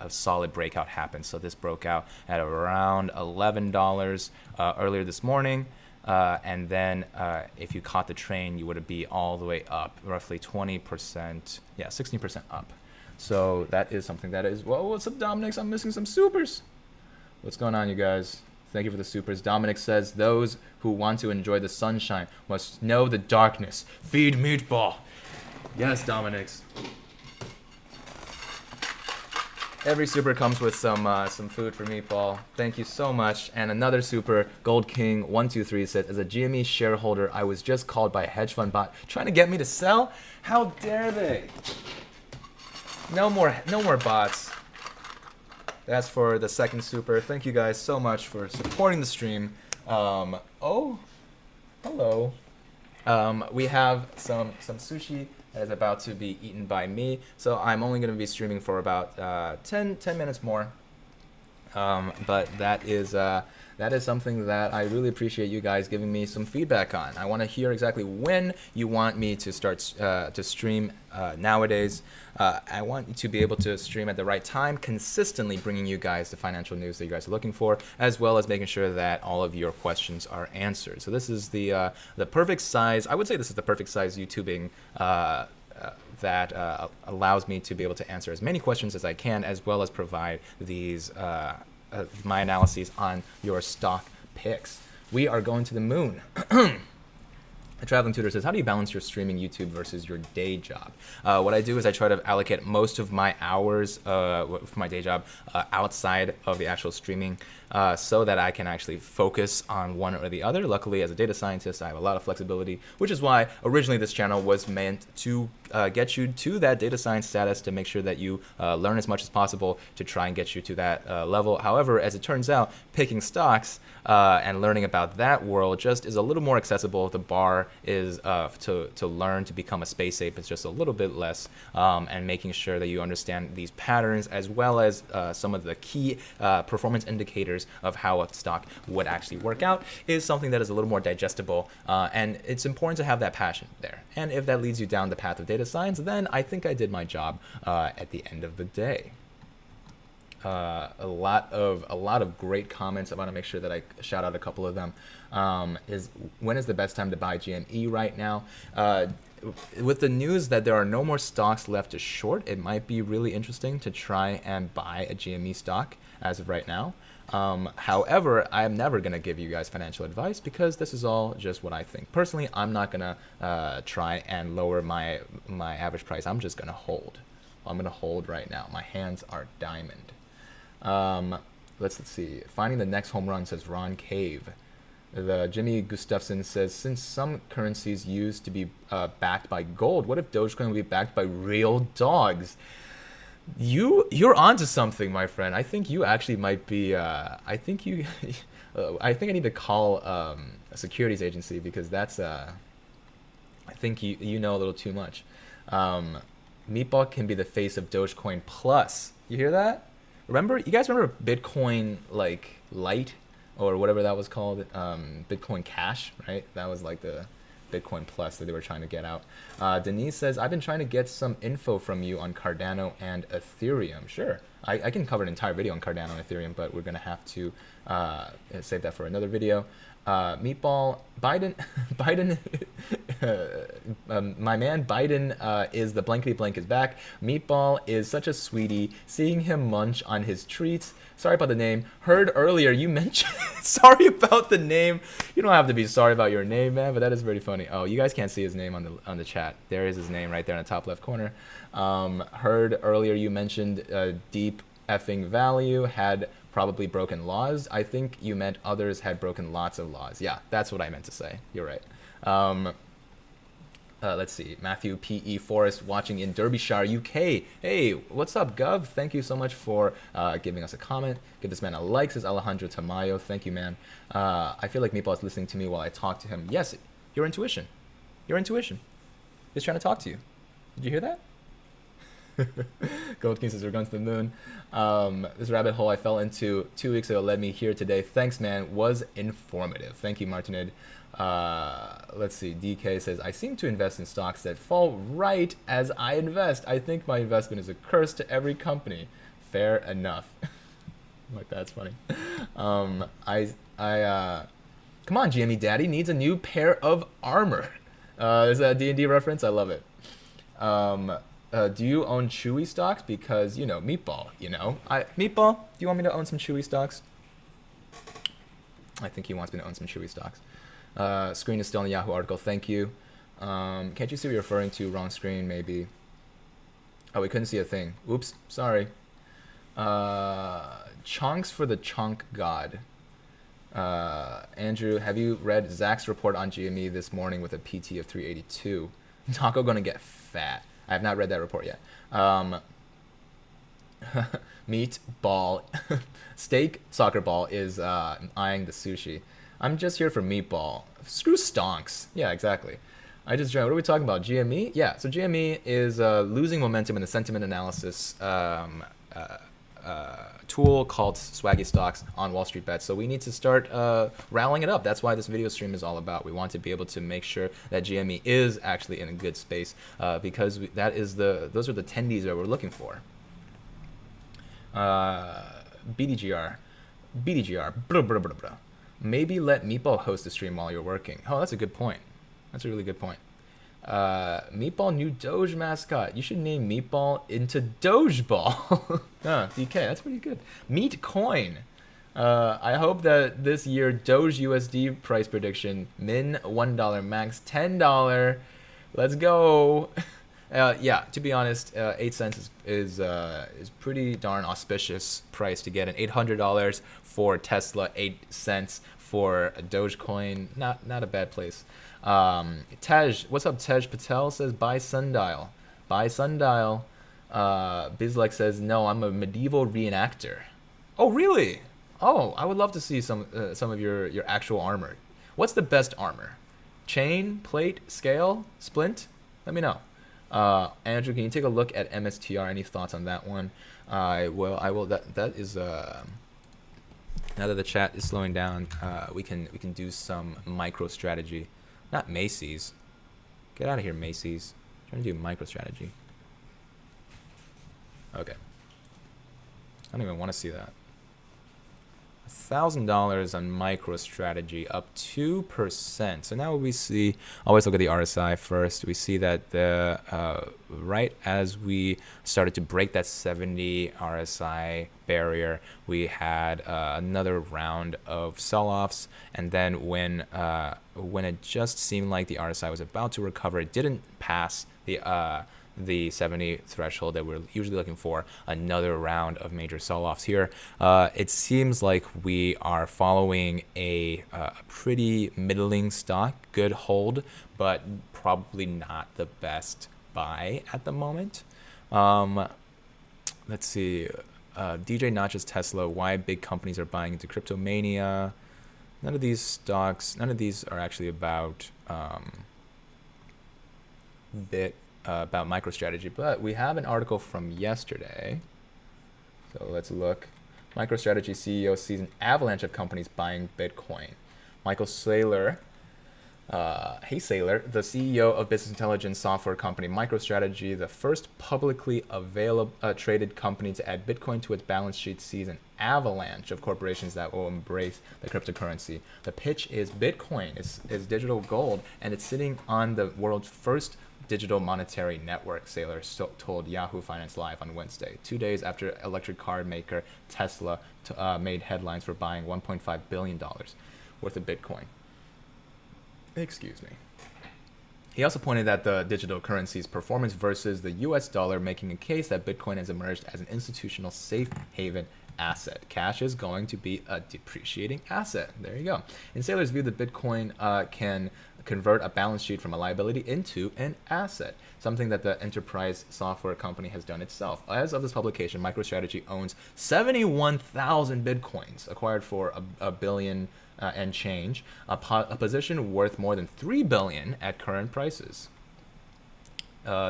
solid breakout happens. So this broke out at around $11 earlier this morning. And then if you caught the train, you would be all the way up, roughly 20%, yeah, 16% up. So that is something that is, well, what's up, Dominic? I'm missing some supers. What's going on, you guys? Thank you for the supers. Dominic says, those who want to enjoy the sunshine must know the darkness. Feed meatball. Yes, Dominic. Every super comes with some food for me, Paul. Thank you so much. And another super, Gold King 123 says, as a GME shareholder, I was just called by a hedge fund bot trying to get me to sell. How dare they? No more bots. That's for the second super. Thank you guys so much for supporting the stream. Oh, hello. We have some sushi that is about to be eaten by me. So I'm only going to be streaming for about 10 minutes more. But that is something that I really appreciate you guys giving me some feedback on. I want to hear exactly when you want me to start to stream nowadays. I want you to be able to stream at the right time, consistently bringing you guys the financial news that you guys are looking for, as well as making sure that all of your questions are answered. So this is the perfect size. I would say this is the perfect size YouTubing that allows me to be able to answer as many questions as I can, as well as provide these my analyses on your stock picks. We are going to the moon. A traveling tutor says, how do you balance your streaming YouTube versus your day job? What I do is I try to allocate most of my hours for my day job outside of the actual streaming so that I can actually focus on one or the other. Luckily, as a data scientist, I have a lot of flexibility, which is why originally this channel was meant to get you to that data science status, to make sure that you learn as much as possible to try and get you to that level. However, as it turns out, picking stocks and learning about that world just is a little more accessible. The bar is to learn to become a space ape is just a little bit less, and making sure that you understand these patterns, as well as some of the key performance indicators of how a stock would actually work out, is something that is a little more digestible, and it's important to have that passion there. And if that leads you down the path of data science, then I think I did my job at the end of the day. A lot of great comments. I want to make sure that I shout out a couple of them. Is when is the best time to buy GME right now? With the news that there are no more stocks left to short, it might be really interesting to try and buy a GME stock as of right now. However, I'm never going to give you guys financial advice, because this is all just what I think. Personally, I'm not going to try and lower my average price. I'm just going to hold. I'm going to hold right now. My hands are diamond. Let's see. Finding the next home run, says Ron Cave. The Jimmy Gustafson says, since some currencies used to be backed by gold, what if Dogecoin will be backed by real dogs? You're onto something, my friend. I think you actually might be. I think I need to call a securities agency, because that's. I think you know a little too much. Meatball can be the face of Dogecoin Plus. You hear that? You guys remember Bitcoin like Lite, or whatever that was called? Bitcoin Cash, right? That was like the Bitcoin Plus that they were trying to get out. Denise says, I've been trying to get some info from you on Cardano and Ethereum. Sure, I can cover an entire video on Cardano and Ethereum, but we're going to have to save that for another video. Meatball, Biden, my man Biden is the blankety blank is back. Meatball is such a sweetie. Seeing him munch on his treats. Sorry about the name. Heard earlier you mentioned. Sorry about the name. You don't have to be sorry about your name, man. But that is very funny. Oh, you guys can't see his name on the chat. There is his name right there in the top left corner. Heard earlier you mentioned deep effing value had probably broken laws. I think you meant others had broken lots of laws. Yeah, that's what I meant to say. You're right. Let's see. Matthew P.E. Forrest watching in Derbyshire, UK. Hey, what's up, Gov? Thank you so much for giving us a comment. Give this man a like, says Alejandro Tamayo. Thank you, man. I feel like Meatball is listening to me while I talk to him. Yes, your intuition. Your intuition. He's trying to talk to you. Did you hear that? Gold King says we're going to the moon. This rabbit hole I fell into 2 weeks ago led me here today. Thanks, man. Was informative. Thank you, Martinid. Let's see. DK says, I seem to invest in stocks that fall right as I invest. I think my investment is a curse to every company. Fair enough. Like, that's funny. Come on, GME Daddy needs a new pair of armor. Is that a D&D reference? I love it. Do you own Chewy stocks? Because, you know, Meatball, you know. Meatball, do you want me to own some Chewy stocks? I think he wants me to own some Chewy stocks. Screen is still in the Yahoo article. Thank you. Can't you see what you're referring to? Wrong screen, maybe. Oh, we couldn't see a thing. Oops, sorry. Chonks for the Chonk God. Andrew, have you read Zach's report on GME this morning with a PT of 382? Taco gonna get fat. I have not read that report yet. Meatball. Steak soccer ball is eyeing the sushi. I'm just here for meatball. Screw stonks. Yeah, exactly. I just joined. What are we talking about? GME? Yeah, so GME is losing momentum in the sentiment analysis tool called Swaggy Stocks on Wall Street Bets. So we need to start rallying it up. That's why this video stream is all about. We want to be able to make sure that GME is actually in a good space because those are the tendies that we're looking for. BDGR, blah, blah, blah, blah. Maybe let Meatball host the stream while you're working. Oh, that's a good point. That's a really good point. Meatball new Doge mascot. You should name Meatball into Dogeball. DK, that's pretty good. Meat coin. I hope that this year Doge USD price prediction min $1, max $10. Let's go. Yeah, to be honest, 8 cents is pretty darn auspicious price to get an $800 for Tesla, 8 cents for a Dogecoin. Not a bad place. Tej, what's up? Tej Patel says buy Sundial. Buy Sundial. Bizlek says no, I'm a medieval reenactor. Oh really? Oh, I would love to see some of your actual armor. What's the best armor? Chain, plate, scale, splint? Let me know. Andrew, can you take a look at MSTR? Any thoughts on that one? I will. That is. Now that the chat is slowing down, we can do some micro strategy. Not Macy's. Get out of here, Macy's. I'm trying to do micro strategy. Okay. I don't even want to see that. $1,000 on micro strategy, up 2%. So now we see, always look at the RSI first. We see that the right as we started to break that 70 RSI barrier, we had another round of sell-offs, and then when it just seemed like the RSI was about to recover, it didn't pass the 70 threshold that we're usually looking for, another round of major sell-offs here. It seems like we are following a pretty middling stock, good hold, but probably not the best buy at the moment. Let's see, DJ Notch's Tesla, why big companies are buying into cryptomania. None of these stocks, none of these are actually about about MicroStrategy, but we have an article from yesterday. So let's look. MicroStrategy CEO sees an avalanche of companies buying Bitcoin. Michael Saylor, hey Saylor, the CEO of business intelligence software company MicroStrategy, the first publicly traded company to add Bitcoin to its balance sheet, sees an avalanche of corporations that will embrace the cryptocurrency. The pitch is Bitcoin is digital gold, and it's sitting on the world's first digital monetary network, Saylor told Yahoo Finance Live on Wednesday, 2 days after electric car maker Tesla made headlines for buying $1.5 billion worth of Bitcoin. Excuse me. He also pointed at the digital currency's performance versus the US dollar, making a case that Bitcoin has emerged as an institutional safe haven asset. Cash is going to be a depreciating asset. There you go. In Saylor's view, the Bitcoin can convert a balance sheet from a liability into an asset, something that the enterprise software company has done itself. As of this publication, MicroStrategy owns 71,000 Bitcoins, acquired for $1 billion and change, a position worth more than $3 billion at current prices.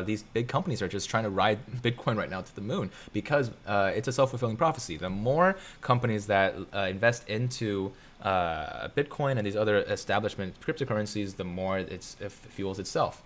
these big companies are just trying to ride Bitcoin right now to the moon because it's a self-fulfilling prophecy. The more companies that invest into Bitcoin and these other establishment cryptocurrencies, the more it fuels itself.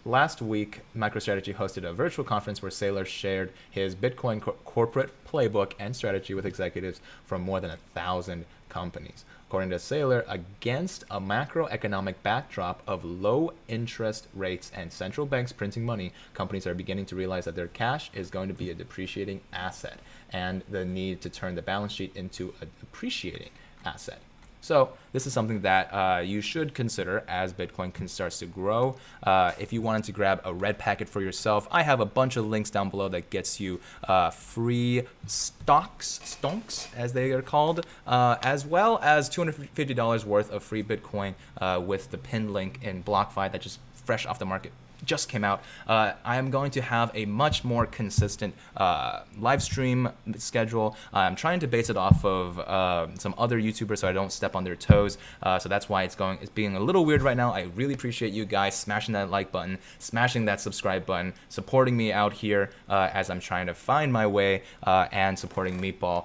Last week, MicroStrategy hosted a virtual conference where Tsla shared his Bitcoin corporate playbook and strategy with executives from more than 1,000 companies. According to Tsla, against a macroeconomic backdrop of low interest rates and central banks printing money, companies are beginning to realize that their cash is going to be a depreciating asset and the need to turn the balance sheet into a depreciating asset. So this is something that you should consider as Bitcoin starts to grow. If you wanted to grab a red packet for yourself, I have a bunch of links down below that gets you free stonks, as they are called, as well as $250 worth of free Bitcoin with the pinned link in BlockFi that just fresh off the market just came out. I am going to have a much more consistent live stream schedule. I'm trying to base it off of some other YouTubers so I don't step on their toes. So that's why it's being a little weird right now. I really appreciate you guys smashing that like button, smashing that subscribe button, supporting me out here as I'm trying to find my way, and supporting Meatball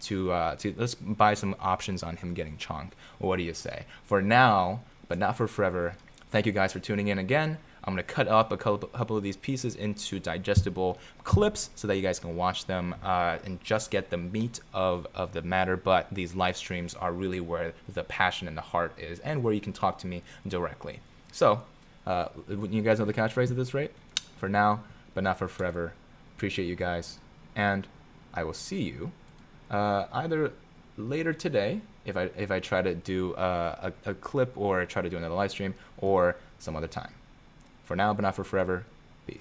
to let's buy some options on him getting chonked. What do you say? For now, but not for forever. Thank you guys for tuning in again. I'm going to cut up a couple of these pieces into digestible clips so that you guys can watch them and just get the meat of the matter. But these live streams are really where the passion and the heart is and where you can talk to me directly. So you guys know the catchphrase at this rate? For now, but not for forever. Appreciate you guys. And I will see you either later today if I try to do a clip or try to do another live stream, or some other time. For now, but not for forever.